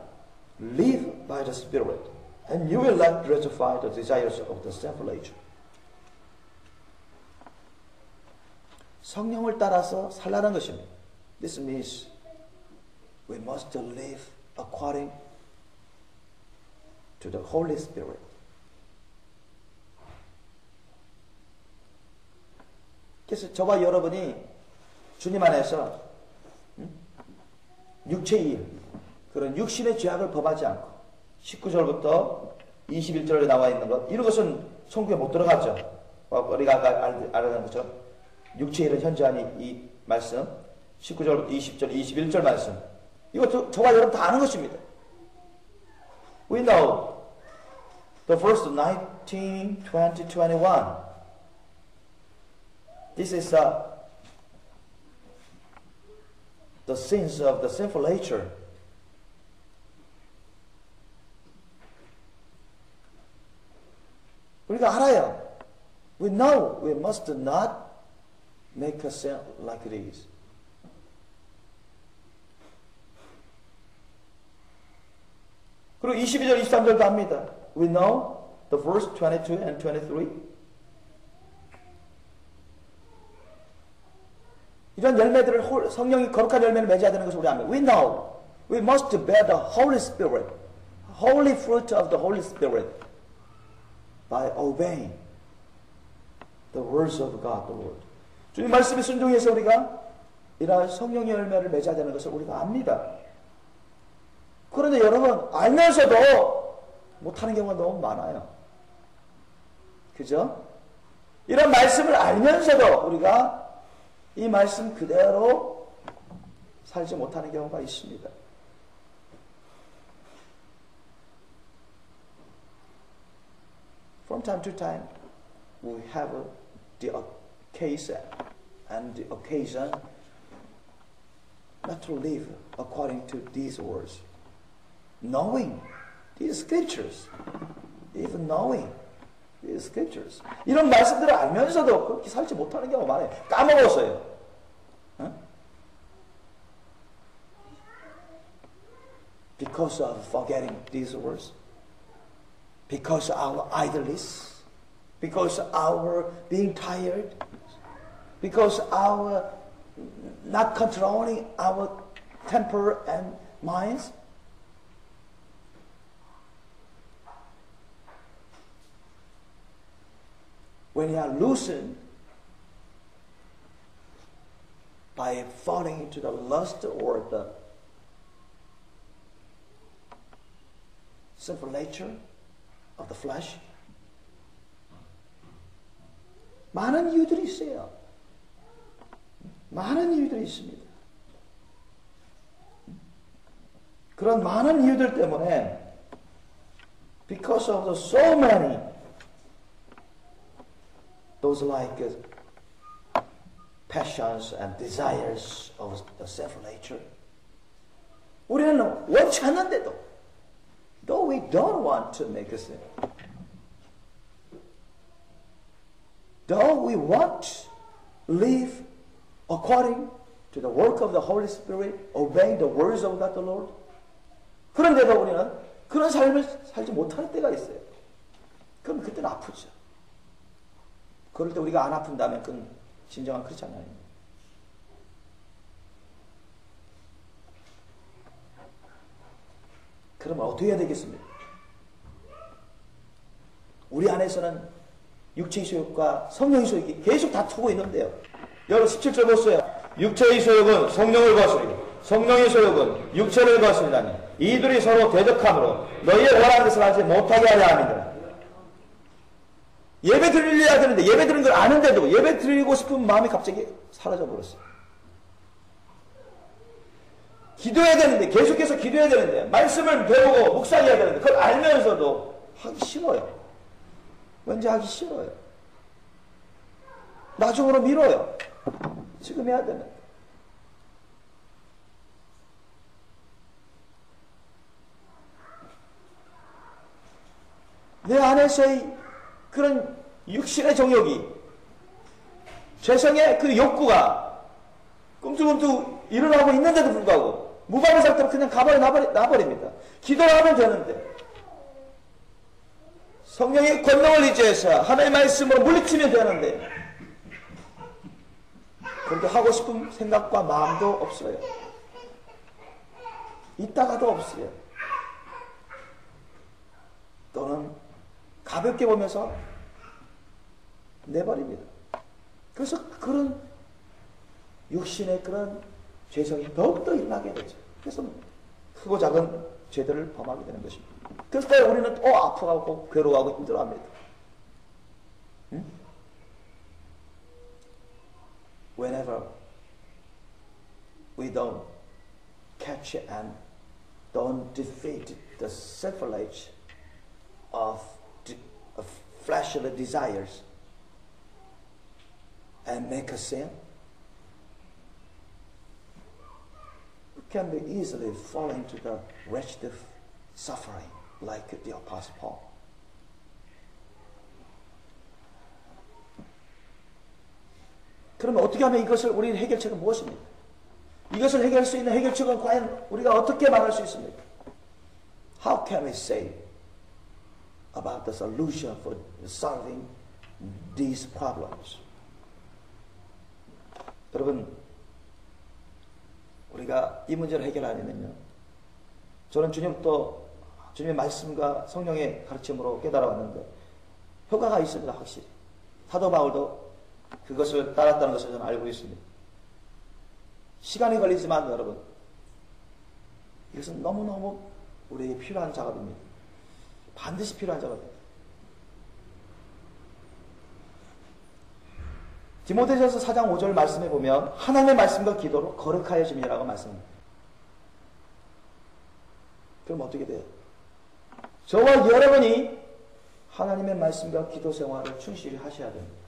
Live by the Spirit, and you will not gratify the desires of the sinful nature. 성령을 따라서 살라는 것입니다. This means we must live according to the Holy Spirit. 그래서 저와 여러분이 주님 안에서 육체의 일, 그런 육신의 죄악을 범하지 않고 19절부터 21절에 나와 있는 것, 이런 것은 천국에 못 들어가죠. 우리가 아까 알아낸 것처럼 육체의 일은 현저하니 이 말씀 19절부터 20절, 21절 말씀, 이거 저와 여러분 다 아는 것입니다. We know the verse 19, 20, 21. This is the sins of the sinful nature. 우리가 알아요. We know we must not make a sin like this. 그리고 22절, 23절도 합니다. We know the verse 22 and 23. 이런 열매들을 성령이 거룩한 열매를 맺어야 되는 것을 우리 압니다. We know we must bear the Holy Spirit, holy fruit of the Holy Spirit, by obeying the words of God, the Word. 주님 말씀에 순종해서 우리가 이러한 성령의 열매를 맺어야 되는 것을 우리가 압니다. 그런데 여러분, 알면서도 못하는 경우가 너무 많아요. 그죠? 이런 말씀을 알면서도 우리가 이 말씀 그대로 살지 못하는 경우가 있습니다. From time to time, we have the case and the occasion not to live according to these words. Knowing these scriptures, even knowing these scriptures. 이런 말씀들을 알면서도 그렇게 살지 못하는 경우가 많아요. 까먹었어요. Because of forgetting these words. Because our idleness, because our being tired, because our not controlling our temper and minds. When you are loosened by falling into the lust or the sinful nature of the flesh. 많은 이유들이 있어요. 많은 이유들이 있습니다. 그런 많은 이유들 때문에 because of the so many those like passions and desires of the sinful nature. 우리는 원치 않는데도 though we don't want to make a sin, though we want to live according to the work of the Holy Spirit, obeying the words of God the Lord, 그런데도 우리는 그런 삶을 살지 못하는 때가 있어요. 그럼 그때는 아프죠. 그럴 때 우리가 안 아픈다면 그건 진정한 크리스찬이 아닙니다. 그러면 어떻게 해야 되겠습니까? 우리 안에서는 육체의 소욕과 성령의 소욕이 계속 다투고 있는데요. 여러분 17절 보세요. 육체의 소욕은 성령을 거스리고 성령의 소욕은 육체를 거스리다니 이들이 서로 대적함으로 너희의 원하는 것을 하지 못하게 하려 함이니라. 예배 드리려야 되는데 예배 드리는 걸 아는데도 예배 드리고 싶은 마음이 갑자기 사라져 버렸어요. 기도해야 되는데 계속해서 기도해야 되는데 말씀을 배우고 묵상해야 되는데 그걸 알면서도 하기 싫어요. 왠지 하기 싫어요. 나중으로 미뤄요. 지금 해야 되는데. 내 안에서의 그런 육신의 정욕이, 죄성의 그 욕구가 꿈틀꿈틀 일어나고 있는데도 불구하고 무방한 상태로 그냥 나버립니다. 기도를 하면 되는데, 성령의 권능을 의지해서 하나님의 말씀으로 물리치면 되는데, 그렇게 하고 싶은 생각과 마음도 없어요. 있다가도 없어요. 또는 가볍게 보면서 내버립니다. 그래서 그런 육신의 그런 죄성이 더욱더 일어나게 되죠. 그래서 크고 작은 죄들을 범하게 되는 것입니다. 그래서 우리는 또 아프고 괴로워하고 힘들어합니다. 응? Whenever we don't catch and don't defeat the self-knowledge of fleshly desires and make a sin, we can be easily fall into the wretched suffering like the Apostle Paul. 그러면 어떻게 하면 이것을 우리 해결책은 무엇입니까? 이것을 해결할 수 있는 해결책은 과연 우리가 어떻게 말할 수 있습니까? How can we say about the solution for solving these problems? 여러분, 우리가 이 문제를 해결하려면요, 저는 주님의 말씀과 성령의 가르침으로 깨달아왔는데 효과가 있습니다. 확실히. 사도 바울도 그것을 따랐다는 것을 저는 알고 있습니다. 시간이 걸리지만 여러분, 이것은 너무너무 우리에게 필요한 작업입니다. 반드시 필요한 작업입니다. 디모데전서 4장 5절 말씀에 보면 하나님의 말씀과 기도로 거룩하여짐이라고 말씀합니다. 그럼 어떻게 돼요? 저와 여러분이 하나님의 말씀과 기도 생활을 충실히 하셔야 됩니다.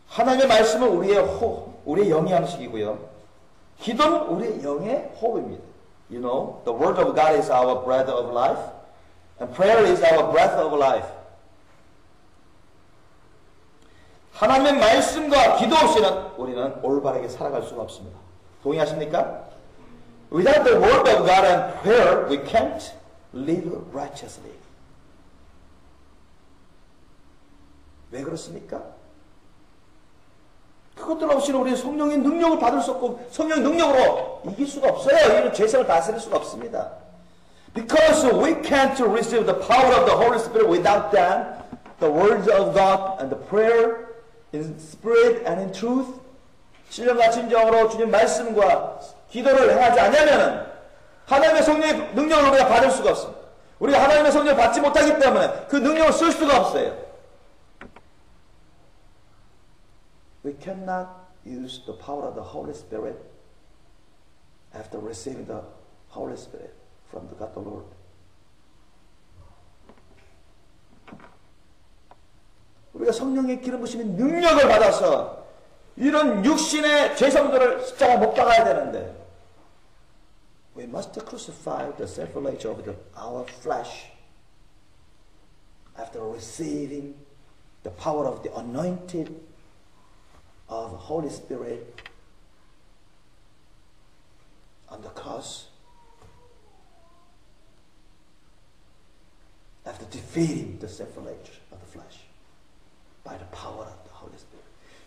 하나님의 말씀은 우리의 영의 양식이고요. 기도는 우리의 영의 호흡입니다. You know, the word of God is our breath of life, and prayer is our breath of life. 하나님의 말씀과 기도 없이는 우리는 올바르게 살아갈 수가 없습니다. 동의하십니까? Without the word of God and prayer, we can't live righteously. 왜 그렇습니까? 그것들 없이는 우리는 성령의 능력을 받을 수 없고 성령의 능력으로 이길 수가 없어요. 이런 죄성을 다스릴 수가 없습니다. Because we can't receive the power of the Holy Spirit without them, the words of God and the prayer in spirit and in truth, 신령과 진정으로 주님 말씀과 기도를 행하지 않으면 하나님의 성령의 능력을 우리가 받을 수가 없습니다. 우리가 하나님의 성령을 받지 못하기 때문에 그 능력을 쓸 수가 없어요. We cannot use the power of the Holy Spirit after receiving the Holy Spirit from the God the Lord. 우리가 성령의 기름 부심의 능력을 받아서 이런 육신의 죄성들을 십자가에 못 박아야 되는데, we must crucify the self-knowledge of our flesh after receiving the power of the anointed of the Holy Spirit on the cross, after defeating the self-knowledge of the flesh by the power of the Holy Spirit.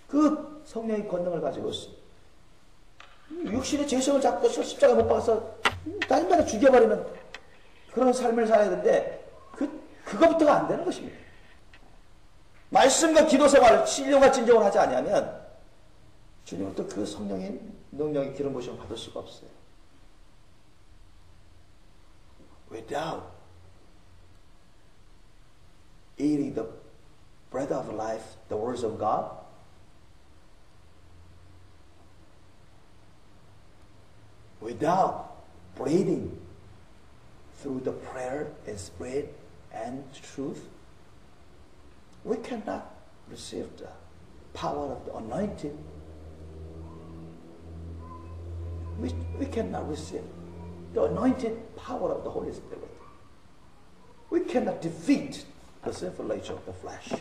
그 성령의 권능을 가지고서 육신의 죄성을 잡고 십자가에 못 박아서 날마다 죽여버리는 그런 삶을 살아야 되는데 그거부터가 안 되는 것입니다. 말씀과 기도 생활을 신령과 진정을 하지 않으면 주님부터 그 성령의 능력의 기름 부심을 받을 수가 없어요. Without eating the bread of life, the words of God, without breathing through the prayer in spirit and truth, we cannot receive the power of the anointing. We cannot receive the anointed power of the Holy Spirit. We cannot defeat the sinful nature of the flesh.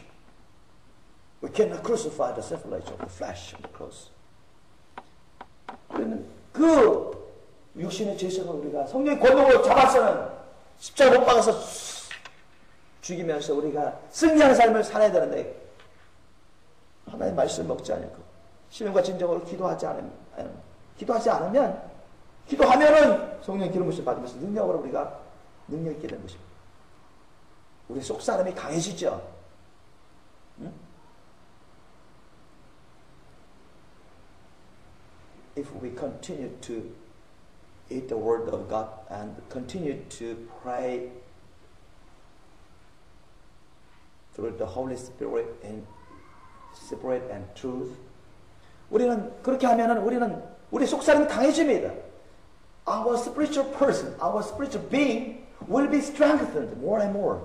We cannot crucify the sinful nature of the flesh on the cross. 우리는 그 육신의 죄성을 우리가 성령의 권능으로 잡아서는 십자가 못 박아서 죽이면서 우리가 승리하는 삶을 살아야 되는데 하나님의 말씀을 먹지 않고 신령과 진정으로 기도하면은 성령의 기름 부으심을 받으면서 능력으로 우리가 능력 있게 되는 것입니다. 우리 속 사람이 강해지죠. 응? If we continue to eat the word of God and continue to pray through the Holy Spirit and truth, 우리는 그렇게 하면은 우리 속 사람이 강해집니다. Our spiritual person, our spiritual being will be strengthened more and more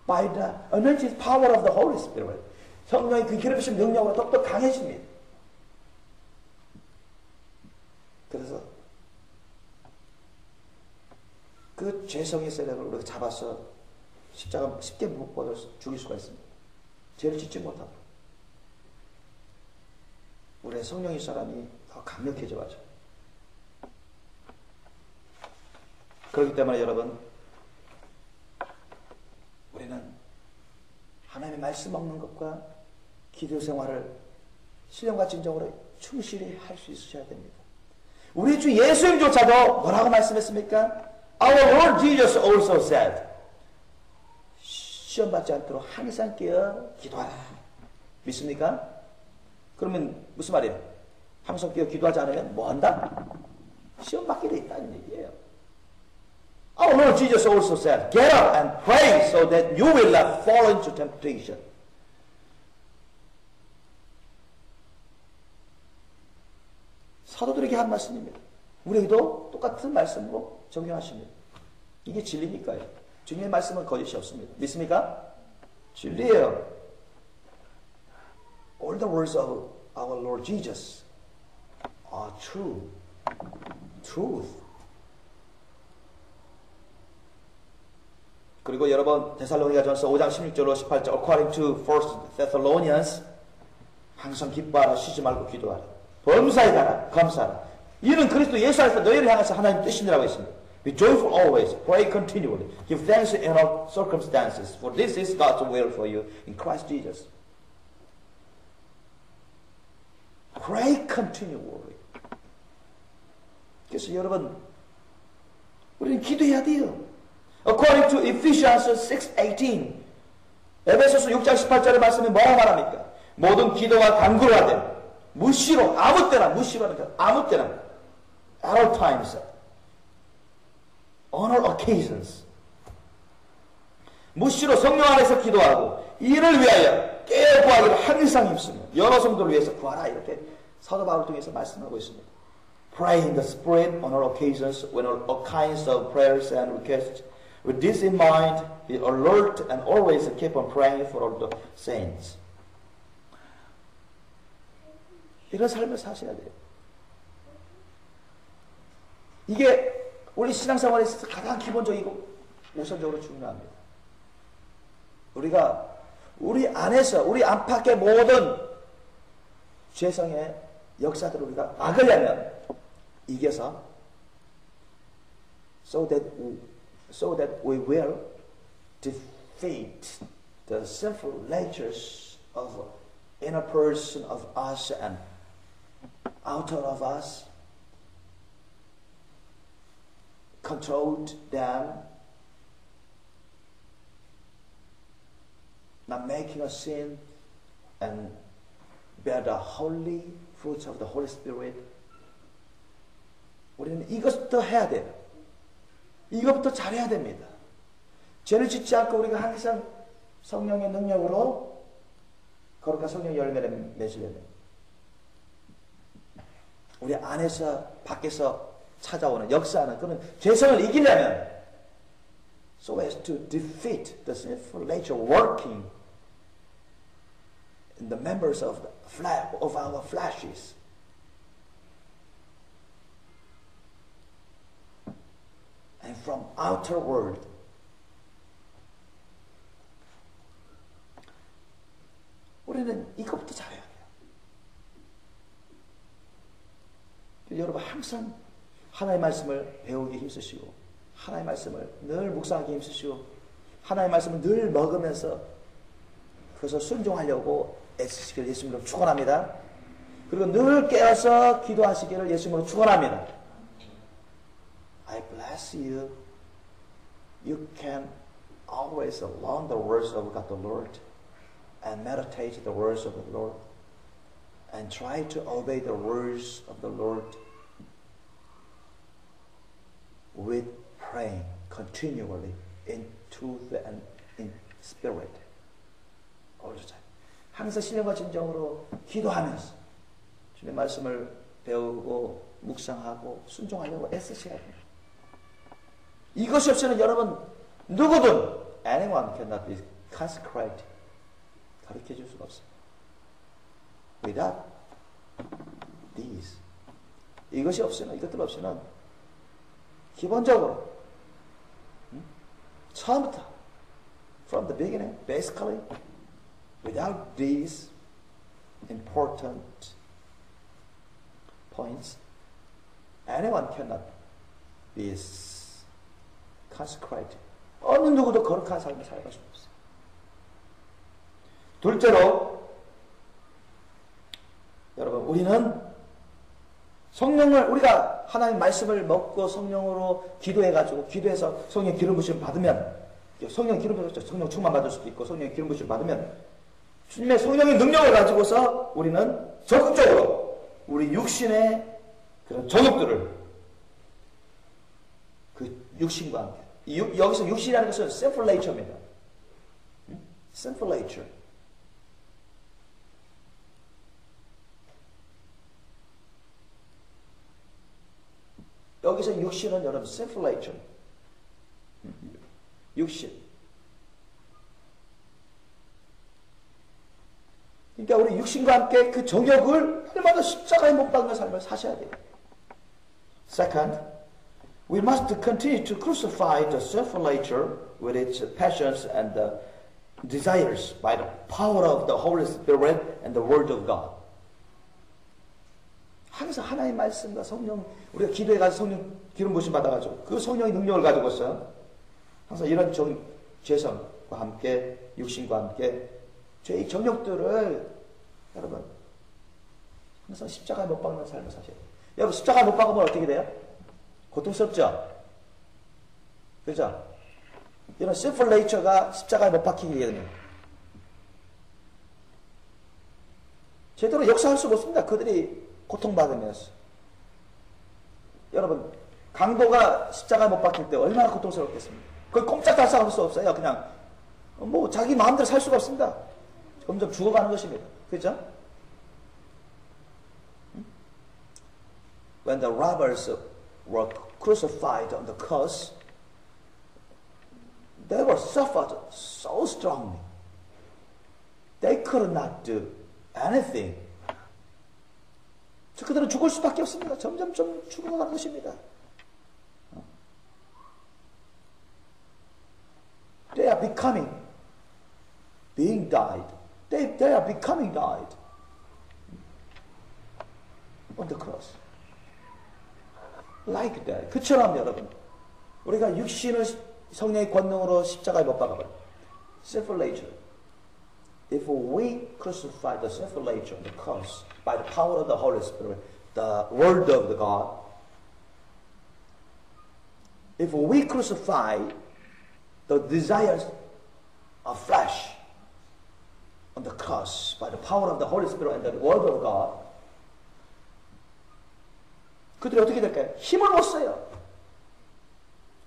by the anointed power of the Holy Spirit. 성령의 그 기름 부으심 능력으로 더욱더 강해집니다. 그래서 그 죄성의 세력을 우리가 잡아서 십자가 쉽게 못 받아 죽일 수가 있습니다. 죄를 짓지 못하고 우리의 성령의 사람이 더 강력해져 가죠. 그렇기 때문에 여러분, 우리는 하나님의 말씀 먹는 것과 기도 생활을 신령과 진정으로 충실히 할 수 있으셔야 됩니다. 우리 주 예수님조차도 뭐라고 말씀했습니까? Our Lord Jesus also said, 시험 받지 않도록 항상 깨어 기도하라. 믿습니까? 그러면 무슨 말이에요? 항상 깨어 기도하지 않으면 뭐 한다? 시험 받게 돼 있다는 얘기예요. Our Lord Jesus also said, get up and pray so that you will not fall into temptation. 사도들에게 한 말씀입니다. 우리에게도 똑같은 말씀으로 적용하십니다. 이게 진리니까요. 주님의 말씀은 거짓이 없습니다. 믿습니까? 진리예요. All the words of our Lord Jesus are true. Truth. 그리고 여러분 데살로니가전서 5장 16절로 18절 According to 1 Thessalonians 항상 기뻐하라 쉬지 말고 기도하라 범사에 가라 감사하라 이는 그리스도 예수 안에서 너희를 향해서 하나님 뜻이니라고 했습니다. Be joyful always, pray continually, give thanks in all circumstances, for this is God's will for you in Christ Jesus. Pray continually. 그래서 여러분, 우리는 기도해야 돼요. According to Ephesians 6:18, 에베소서 6장 18절의 말씀이 뭐라고 말합니까? 모든 기도와 간구를 하되 무시로 아무 때나 무시로는 아무 때나 at all times, on all occasions 무시로 성령 안에서 기도하고 이를 위하여 깨어 구하기를 항상 힘쓰며 여러 성도를 위해서 구하라 이렇게 사도 바울을 통해서 말씀하고 있습니다. Pray in the Spirit on all occasions when all kinds of prayers and requests. With this in mind, be alert and always keep on praying for all the saints. 이런 삶을 사셔야 돼요. 이게 우리 신앙생활에 있어서 가장 기본적이고 우선적으로 중요합니다. 우리가 우리 안에서 우리 안팎의 모든 죄성의 역사들을 우리가 막으려면 이겨서 so that we will defeat the sinful natures of inner person of us and outer of us, controlled them, not making us sin, and bear the holy fruits of the Holy Spirit. 우리는 이것부터 해야 돼요. 이것부터 잘해야 됩니다. 죄를 짓지 않고 우리가 항상 성령의 능력으로 거룩한 성령의 열매를 맺으려면 우리 안에서 밖에서 찾아오는 역사하는 그런 죄성을 이기려면 so as to defeat the sinful nature working in the members of our flashes. And from outer world 우리는 이것부터 잘해야 돼요. 여러분 항상 하나님의 말씀을 배우기 힘쓰시고 하나님의 말씀을 늘 묵상하기 힘쓰시고 하나님의 말씀을 늘 먹으면서 그것을 순종하려고 애쓰시기를 예수님으로 축원합니다. 그리고 늘 깨어서 기도하시기를 예수님으로 축원합니다. I bless you. You can always learn the words of God the Lord and meditate the words of the Lord and try to obey the words of the Lord with praying continually in truth and in spirit. 항상 신령과 진정으로 기도하면서 주님의 말씀을 배우고 묵상하고 순종하려고 애쓰셔야 됩니다. 이것이 없이는 여러분 누구든 anyone cannot be consecrated. 가르쳐 줄 수가 없어요. Without these. 이것이 없이는 이것들 없이는 기본적으로 처음부터 from the beginning basically without these important points anyone cannot be consecrated. 어느 누구도 거룩한 삶을 살아갈 수 없어요. 둘째로 여러분 우리는 성령을 우리가 하나님 말씀을 먹고 성령으로 기도해가지고 기도해서 성령 기름 부심을 받으면 성령 기름 부심 성령 충만 받을 수도 있고 성령 기름 부심을 받으면 주님의 성령의 능력을 가지고서 우리는 적극적으로 우리 육신의 그런 정욕들을 그 육신과 함께 여기서 육신이라는 것은 sinful nature입니다. sinful nature. 여기서 육신은 여러분 sinful nature. 육신. 그러니까 우리 육신과 함께 그 정욕을 얼마나 십자가에 못 박는 삶을 사셔야 돼요. Second, we must continue to crucify the sinful nature with its passions and the desires by the power of the Holy Spirit and the Word of God. 항상 하나님의 말씀과 성령, 우리가 기도해가지고 성령 기름 부심 받아가지고 그 성령의 능력을 가지고서 항상 이런 죄성과 함께 육신과 함께 죄의 정욕들을 여러분 항상 십자가에 못 박는 삶을 사셔야 돼요. 여러분 십자가에 못 박으면 어떻게 돼요? 고통스럽죠? 그죠? 이런 sinful nature가 십자가에 못 박히게 되거든요. 제대로 역사할 수가 없습니다. 그들이 고통받으면서. 여러분 강도가 십자가에 못 박힐 때 얼마나 고통스럽겠습니까? 그걸 꼼짝달싹 할 수 없어요. 그냥 뭐 자기 마음대로 살 수가 없습니다. 점점 죽어가는 것입니다. 그죠? When the robbers were crucified on the cross, they were suffered so strongly. They could not do anything. 그들은 죽을 수밖에 없습니다. 점점 죽어가는 것입니다. They are being died. They are becoming died on the cross. Like that. 그처럼 여러분, 우리가 육신을 성령의 권능으로 십자가에 못 박아버려. Sinful nature. If we crucify the sinful nature on the cross by the power of the Holy Spirit, the Word of the God, if we crucify the desires of flesh on the cross by the power of the Holy Spirit and the Word of God, 그들이 어떻게 될까요? 힘을 못 써요.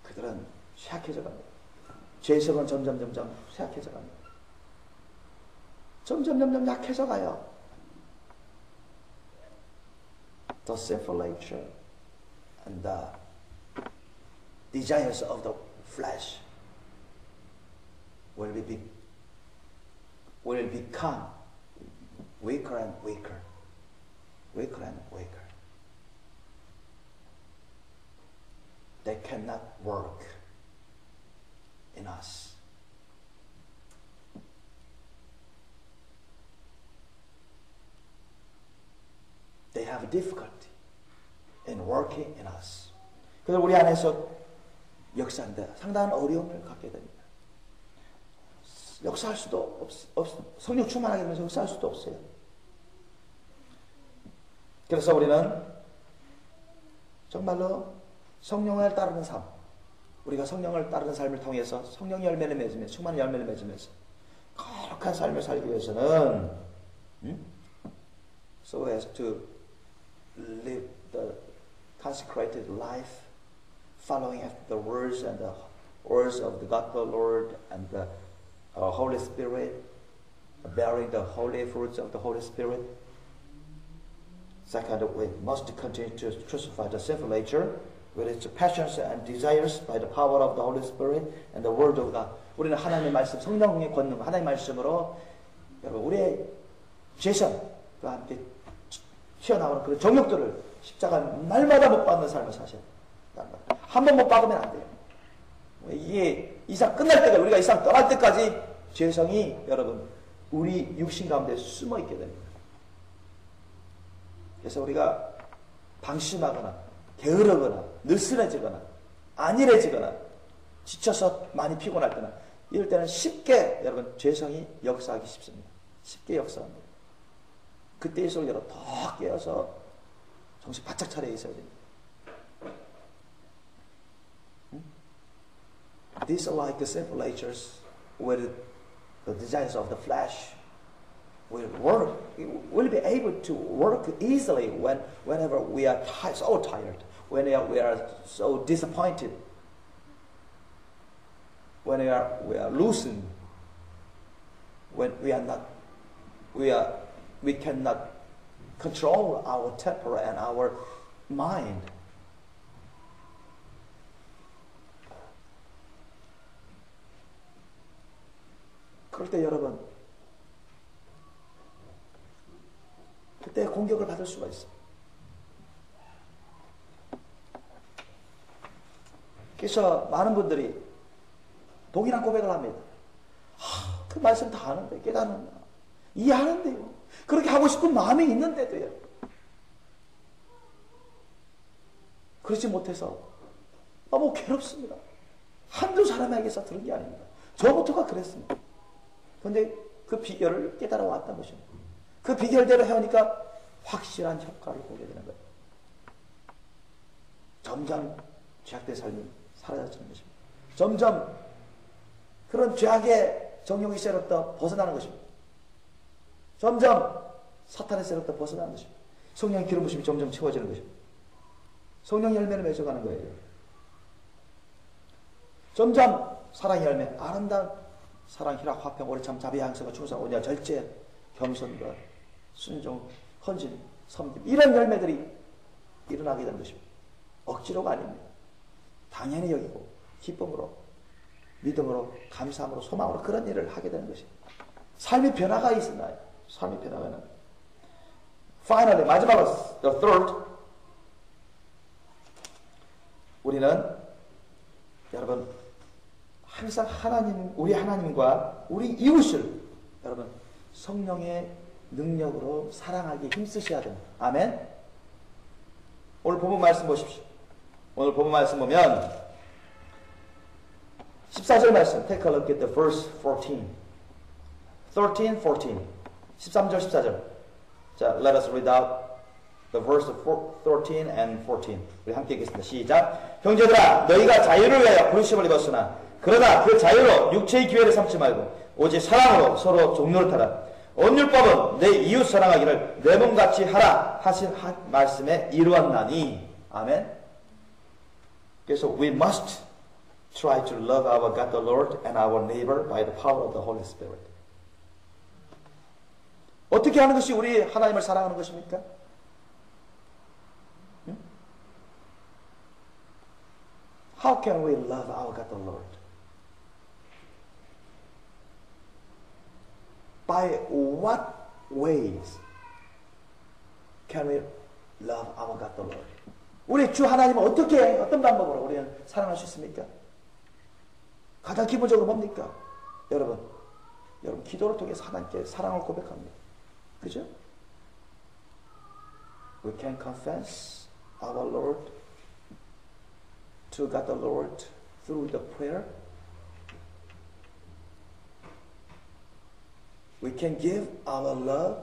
그들은 쇠약해져 갑니다. 죄성은 점점 쇠약해져 갑니다. 점점 약해져 가요. The sinful nature and the desires of the flesh will become weaker and weaker. Weaker and weaker. They cannot work in us. have difficulty in working in us. 그래서 우리 안에서 역사하는데 상당한 어려움을 갖게 됩니다. 역사할 수도 성령 충만하게 되면서 역사할 수도 없어요. 그래서 우리는 정말로 성령을 따르는 삶, 우리가 성령을 따르는 삶을 통해서 성령의 열매를 맺으면서 충만한 열매를 맺으면서 거룩한 삶을 살기 위해서는 so as to live the consecrated life following after the words and the words of the God the Lord and the Holy Spirit, bearing the holy fruits of the Holy Spirit. Second, we must continue to crucify the sinful nature with its passions and desires by the power of the Holy Spirit and the Word of God. 우리는 하나님의 말씀, 성령의 권능, 하나님의 말씀으로 여러분 우리의 죄성과 함께 튀어나오는 그런 정욕들을 십자가 날마다 못 박는 삶을 사셔야 된다. 한 번 못 박으면 안 돼요. 이게 이상 끝날 때까지, 우리가 이상 떠날 때까지 죄성이 여러분 우리 육신 가운데 숨어 있게 됩니다. 그래서 우리가 방심하거나 게으르거나 느슨해지거나 안일해지거나 지쳐서 많이 피곤할 때나 이럴 때는 쉽게 여러분 죄성이 역사하기 쉽습니다. 쉽게 역사합니다. 그때일수록 여러분 더 깨어서 정신 바짝 차려 있어야 됩니다. These are like the sinful natures with the desires of the flesh will work. We'll be able to work easily whenever we are so tired, when we are so disappointed, when we are loosened, when we cannot control our temper and our mind. 그럴 때 여러분, 그때 공격을 받을 수가 있어요. 그래서 많은 분들이 동일한 고백을 합니다. 그 말씀 다 아는데, 깨닫는, 이해하는데요. 그렇게 하고 싶은 마음이 있는데도요. 그렇지 못해서 너무 괴롭습니다. 한두 사람에게서 들은 게 아닙니다. 저부터가 그랬습니다. 그런데 그 비결을 깨달아 왔다는 것입니다. 그 비결대로 해오니까 확실한 효과를 보게 되는 거예요. 점점 죄악된 삶이 사라져지는 것입니다. 점점 그런 죄악의 정욕의 세로부터 벗어나는 것입니다. 점점 사탄의 세로부터 벗어나는 것입니다. 성령의 기름 부심이 점점 채워지는 것입니다. 성령 열매를 맺어가는 거예요. 점점 사랑의 열매, 아름다운 사랑, 희락, 화평, 오래참, 자비, 양성과 충성, 온유와 절제, 겸손과 순종, 헌신, 섬김, 이런 열매들이 일어나게 되는 것입니다. 억지로가 아닙니다. 당연히 여기고 기쁨으로, 믿음으로, 감사함으로, 소망으로 그런 일을 하게 되는 것입니다. 삶의 변화가 있나요? 삶의 변화가. Finally, 마지막으로 the third, 우리는 여러분 항상 우리 하나님과 우리 이웃을 여러분 성령의 능력으로 사랑하기 힘쓰셔야 됩니다. 아멘. 오늘 본문 말씀 보십시오. 오늘 본문 말씀 보면 14절 말씀. Take a look at the verse 14. 13, 14. 13절, 14절. 자, let us read out the verse 13 and 14. 우리 함께 읽겠습니다. 시작. 형제들아, 너희가 자유를 위하여 부르심을 입었으나 그러나 그 자유로 육체의 기회를 삼지 말고 오직 사랑으로 서로 종로를 타라. 온율법은 내 이웃 사랑하기를 내 몸같이 하라 하신 말씀에 이루었나니. 아멘. 그래서 we must try to love our God the Lord and our neighbor by the power of the Holy Spirit. 어떻게 하는 것이 우리 하나님을 사랑하는 것입니까? How can we love our God the Lord? By what ways can we love our God the Lord? 우리 주 하나님은 어떤 방법으로 우리는 사랑할 수 있습니까? 가장 기본적으로 뭡니까? 여러분 기도를 통해서 하나님께 사랑을 고백합니다. 그죠? We can confess our Lord to God the Lord through the prayer. We can give our love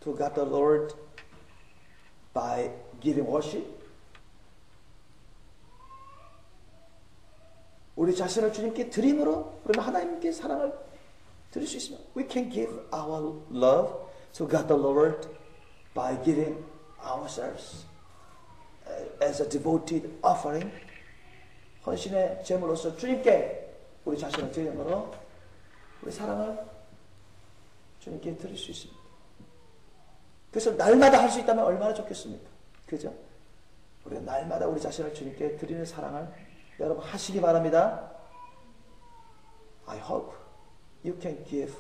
to God the Lord by giving worship. 우리 자신을 주님께 드림으로 그러면 하나님께 사랑을 드릴 수 있습니다. We can give our love to God the Lord by giving ourselves as a devoted offering. 헌신의 제물로서 주님께 우리 자신을 드림으로 우리 사랑을 주님께 드릴 수 있습니다. 그래서 날마다 할 수 있다면 얼마나 좋겠습니까? 그죠? 우리가 날마다 우리 자신을 주님께 드리는 사랑을 여러분 하시기 바랍니다. I hope you can give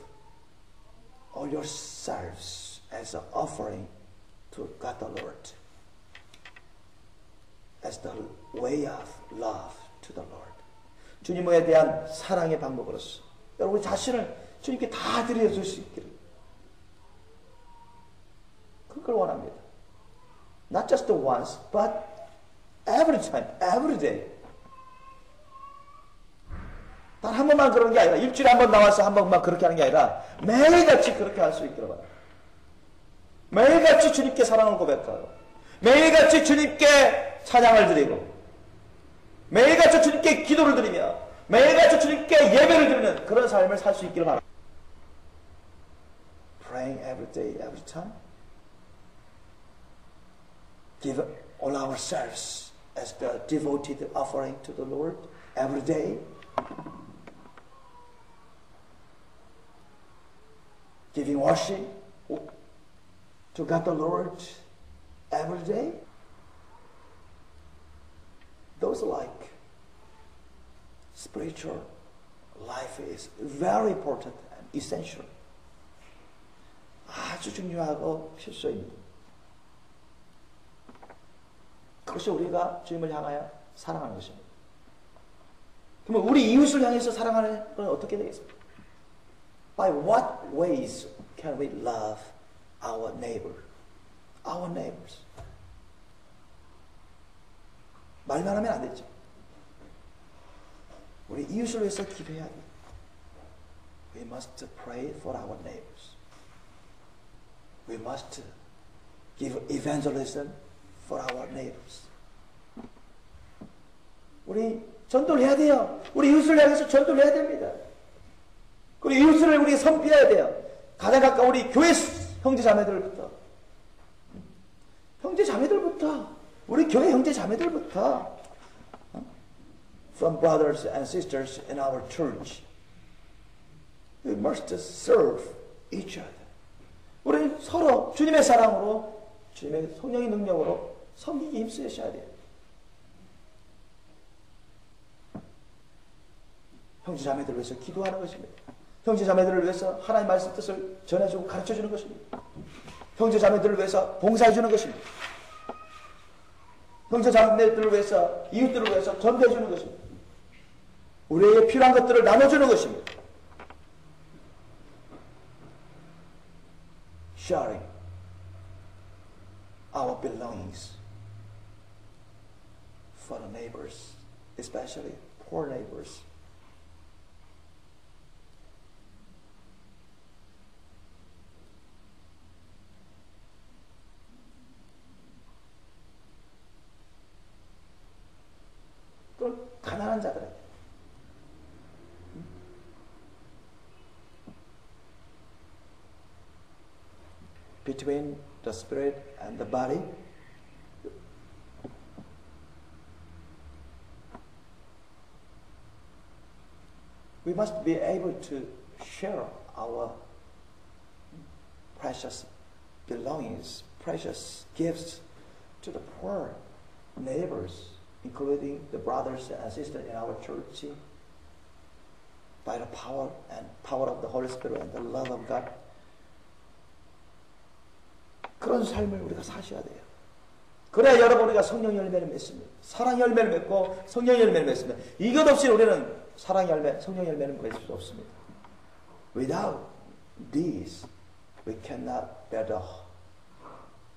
all yourselves as an offering to God the Lord, as the way of love to the Lord. 주님에 대한 사랑의 방법으로서 여러분 자신을 주님께 다 드려줄 수 있기를 그걸 원합니다. Not just once, but every time, every day. 단 한 번만 그런 게 아니라 일주일에 한 번 나와서 한 번만 그렇게 하는 게 아니라 매일같이 그렇게 할 수 있기를 바랍니다. 매일같이 주님께 사랑을 고백하고 매일같이 주님께 찬양을 드리고 매일같이 주님께 기도를 드리며 매일같이 주님께 예배를 드리는 그런 삶을 살 수 있기를 바랍니다. Praying every day, every time. Give all ourselves as the devoted offering to the Lord every day. Giving worship to God the Lord every day. Those like spiritual life is very important and essential. 아주 중요하고 필수입니다. 그것이 우리가 주님을 향하여 사랑하는 것입니다. 그러면 우리 이웃을 향해서 사랑하는 건 어떻게 되겠습니까? By what ways can we love our neighbor, our neighbors? 말만 하면 안 되죠. 우리 이웃을 위해서 기도해야 돼요. We must pray for our neighbors. We must give evangelism for our neighbors. 우리 전도를 해야 돼요. 우리 이웃을 향해서 전도를 해야 됩니다. 우리 이웃을 우리 섬겨야 돼요. 가장 가까운 우리 교회 형제 자매들부터 우리 교회 형제 자매들부터 from brothers and sisters in our church. We must serve each other. 우리 서로 주님의 사랑으로 주님의 성령의 능력으로 섬기기 힘쓰셔야 돼요. 형제 자매들을 위해서 기도하는 것입니다. 형제 자매들을 위해서 하나님의 말씀 뜻을 전해주고 가르쳐주는 것입니다. 형제 자매들을 위해서 봉사해주는 것입니다. 형제 자매들을 위해서 이웃들을 위해서 전도해주는 것입니다. 우리에게 필요한 것들을 나눠주는 것입니다. Sharing our belongings for the neighbors, especially poor neighbors. 또 가난한 자들에게 between the spirit and the body, we must be able to share our precious belongings, precious gifts to the poor neighbors, including the brothers and sisters in our church, by the power of the Holy Spirit and the love of God. 그런 삶을 우리가 사셔야 돼요. 그래야 여러분 우리가 성령 열매를 맺습니다. 사랑 열매를 맺고 성령 열매를 맺습니다. 이것 없이 우리는 사랑 열매, 성령 열매를 맺을 수 없습니다. Without these, we cannot bear the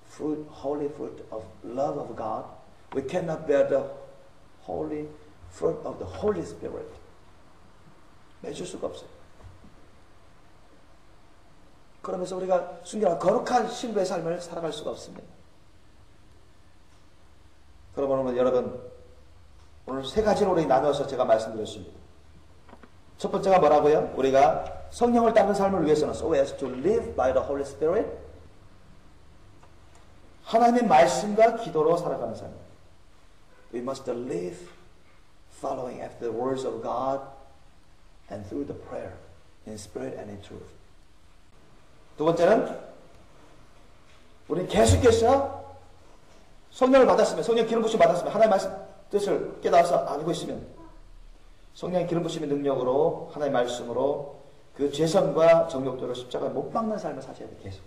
fruit, holy fruit of love of God. We cannot bear the holy fruit of the Holy Spirit. 맺을 수가 없어요. 그러면서 우리가 순결한 거룩한 신부의 삶을 살아갈 수가 없습니다. 그러면 여러분, 오늘 세 가지로 우리 나누어서 제가 말씀드렸습니다. 첫 번째가 뭐라고요? 우리가 성령을 따르는 삶을 위해서는 so as to live by the Holy Spirit, 하나님의 말씀과 기도로 살아가는 삶. We must live following after the words of God and through the prayer in spirit and in truth. 두 번째는 우리는 계속해서 성령을 받았으면, 성령 기름 부심 받았으면, 하나님의 말씀 뜻을 깨달아서 알고 있으면 성령의 기름 부심의 능력으로 하나님의 말씀으로 그 죄성과 정욕들을 십자가에 못 박는 삶을 사셔야 돼요. 계속.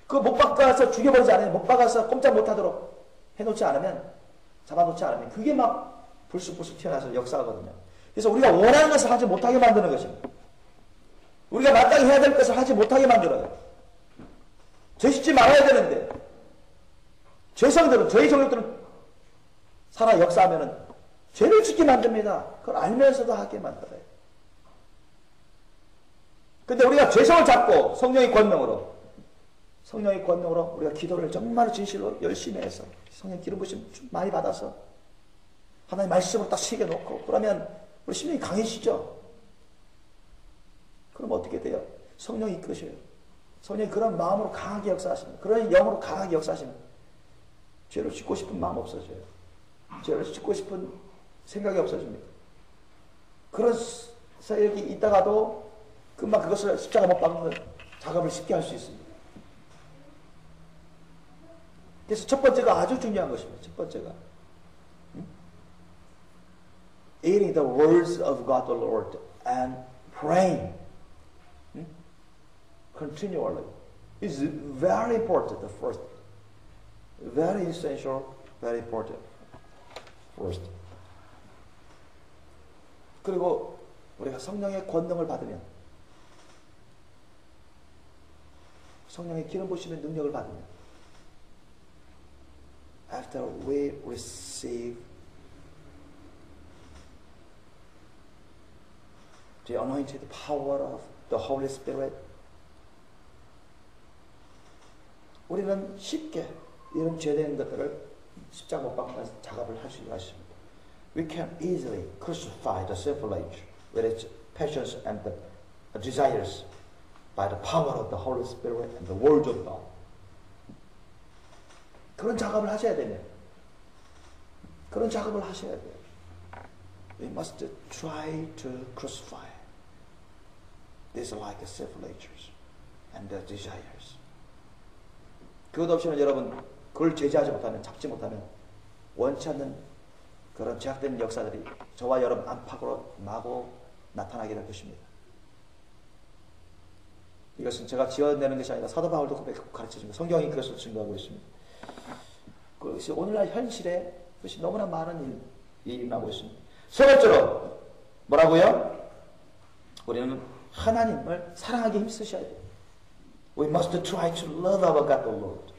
그거 못 박아서 죽여버리지 않으면, 못 박아서 꼼짝 못하도록 해놓지 않으면, 잡아놓지 않으면 그게 막 불쑥불쑥 튀어나와서 역사하거든요. 그래서 우리가 원하는 것을 하지 못하게 만드는 것입니다. 우리가 마땅히 해야 될 것을 하지 못하게 만들어요. 죄 짓지 말아야 되는데 죄성들은, 죄의 정욕들은 살아 역사하면은 죄를 짓게 만듭니다. 그걸 알면서도 하게 만들어요. 근데 우리가 죄성을 잡고 성령의 권능으로 우리가 기도를 정말 진실로 열심히 해서 성령 기름 부심 좀 많이 받아서 하나님의 말씀을 딱 새겨놓고 그러면 우리 심령이 강해지죠. 그럼 어떻게 돼요? 성령이 이끄셔요. 성령이 그런 마음으로 강하게 역사하시면, 그런 영으로 강하게 역사하시면 죄를 짓고 싶은 마음 없어져요. 죄를 짓고 싶은 생각이 없어집니다. 그런 세력이 있다가도 금방 그것을 십자가 못 박는 작업을 쉽게 할 수 있습니다. 그래서 첫 번째가 아주 중요한 것입니다. 첫 번째가 eating the words of God the Lord and praying continually is very important. The first, very essential, very important. First. 그리고 우리가 성령의 권능을 받으면, 성령의 기름 부심의 능력을 받으면, after we receive the anointed power of the Holy Spirit, 우리는 쉽게 이런 죄된 것들을 십자가 못 박는 작업을 할 수 있습니다. We can easily crucify the sinful nature with its passions and the desires by the power of the Holy Spirit and the Word of God. 그런 작업을 하셔야 되면, 그런 작업을 하셔야 돼요. We must try to crucify these like sinful natures and their desires. 그것 없이는 여러분, 그걸 제지하지 못하면, 잡지 못하면 원치 않는 그런 제약된 역사들이 저와 여러분 안팎으로 마구 나타나게 될 것입니다. 이것은 제가 지어내는 것이 아니라 사도 바울도 가르쳐줍니다. 성경이 그것을 증거하고 있습니다. 그것이 오늘날 현실에 그것이 너무나 많은 일이 일어나고 있습니다. 세 번째로 뭐라고요? 우리는 하나님을 사랑하기 힘쓰셔야 돼요. We must try to love our God the Lord.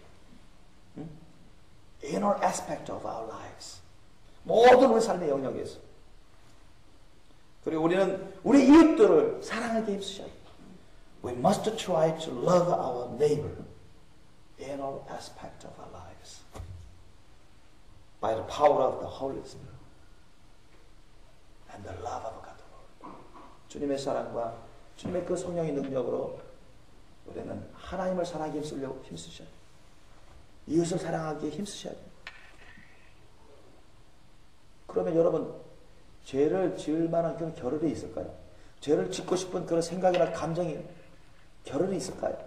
Inner aspect of our lives. 모든 우리 삶의 영역에서. 그리고 우리는 우리 이웃들을 사랑하기 힘쓰셔야 돼요. We must try to love our neighbor. Inner aspect of our lives. By the power of the Holy Spirit. And the love of God the Lord. 주님의 사랑과 주님의 그 성령의 능력으로 우리는 하나님을 사랑하기 힘쓰셔야 돼요. 이웃을 사랑하기에 힘쓰셔야 돼요. 그러면 여러분, 죄를 지을 만한 그런 겨를이 있을까요? 죄를 짓고 싶은 그런 생각이나 감정이 겨를이 있을까요?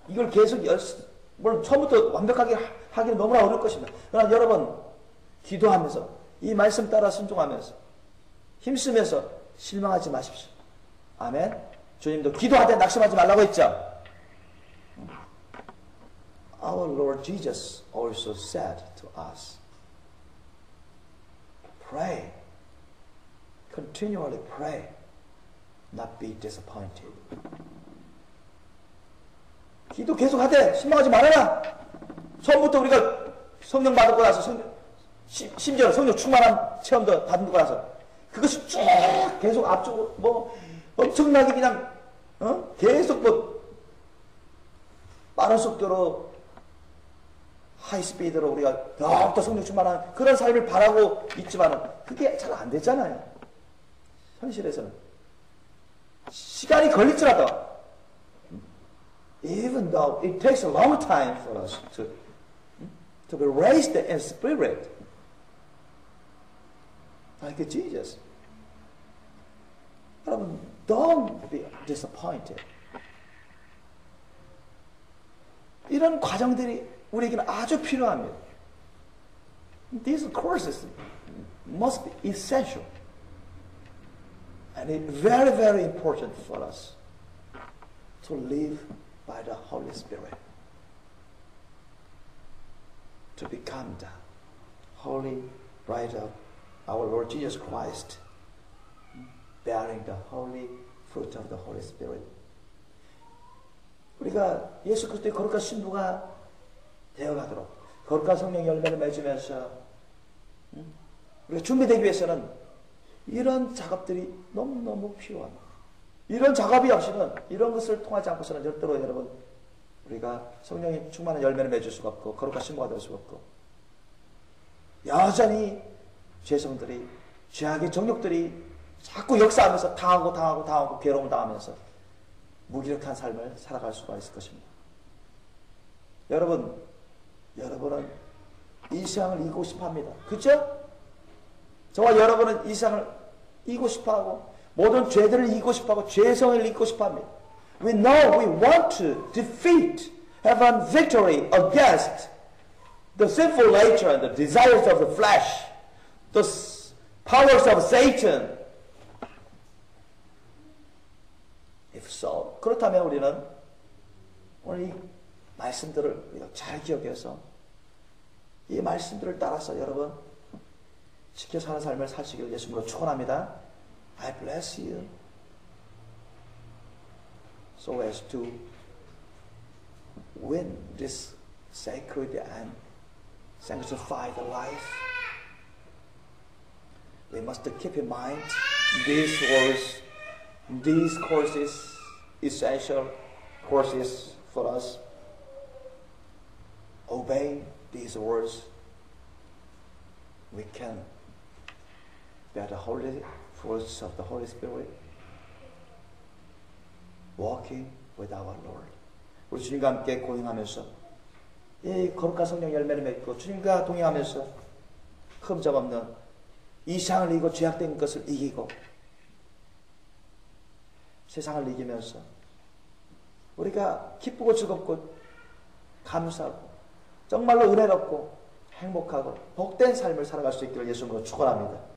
이걸 계속 물론 처음부터 완벽하게 하기는 너무나 어려울 것입니다. 그러나 여러분, 기도하면서 이 말씀 따라 순종하면서 힘쓰면서 실망하지 마십시오. 아멘. 주님도 기도하되 낙심하지 말라고 했죠. Our Lord Jesus also said to us, pray, continually pray, not be disappointed. 기도 계속 하되 실망하지 말아라. 처음부터 우리가 성령 받고 나서 심지어 성령 충만한 체험도 받고 나서 그것이 쭉 계속 앞쪽으로 뭐 엄청나게 그냥 계속 뭐 빠른 속도로 하이스피드로 우리가 더욱더 성령 충만한 그런 삶을 바라고 있지만은 그게 잘 안 됐잖아요. 현실에서는 시간이 걸릴지라도 even though it takes a long time for us to be raised in spirit like Jesus. 여러분, don't be disappointed. 이런 과정들이 우리에게는 아주 필요합니다. These courses must be essential and it's very, very important for us to live by the Holy Spirit, to become the holy bride of our Lord Jesus Christ, bearing the holy fruit of the Holy Spirit. 우리가 예수 그리스도의 거룩한 신부가 되어가도록 거룩한 성령 열매를 맺으면서 우리가 준비되기 위해서는 이런 작업들이 너무너무 필요합니다. 이런 작업이 없이는 이런 것을 통하지 않고서는 절대로 여러분 우리가 성령이 충만한 열매를 맺을 수가 없고 거룩한 신부가 될 수가 없고 여전히 죄성들이 죄악의 정욕들이 자꾸 역사하면서 당하고 괴로움을 당하면서 무기력한 삶을 살아갈 수가 있을 것입니다. 여러분은 이 세상을 이기고 싶어합니다. 그렇죠? 저와 여러분은 이 세상을 이기고 싶어하고 모든 죄들을 이기고 싶어하고 죄성을 이기고 싶어합니다. We know we want to defeat, have a victory against the sinful nature and the desires of the flesh, the powers of Satan. If so, 그렇다면 우리는 오늘 이 말씀들을 우리가 잘 기억해서 이 말씀들을 따라서 여러분 지켜 사는 삶을 사시기를 예수님으로 축원합니다. I bless you so as to win this sacred and sanctified life. We must keep in mind these words, these courses, essential courses for us. Obey these words. We can bear the holy fruits of the Holy Spirit, walking with our Lord. 우리 주님과 함께 고행하면서 이 거룩한 성령 열매를 맺고 주님과 동행하면서 흠잡없는 이 세상을 이기고 죄악된 것을 이기고 세상을 이기면서 우리가 기쁘고 즐겁고 감사하고 정말로 은혜롭고 행복하고 복된 삶을 살아갈 수 있기를 예수님으로 축원합니다.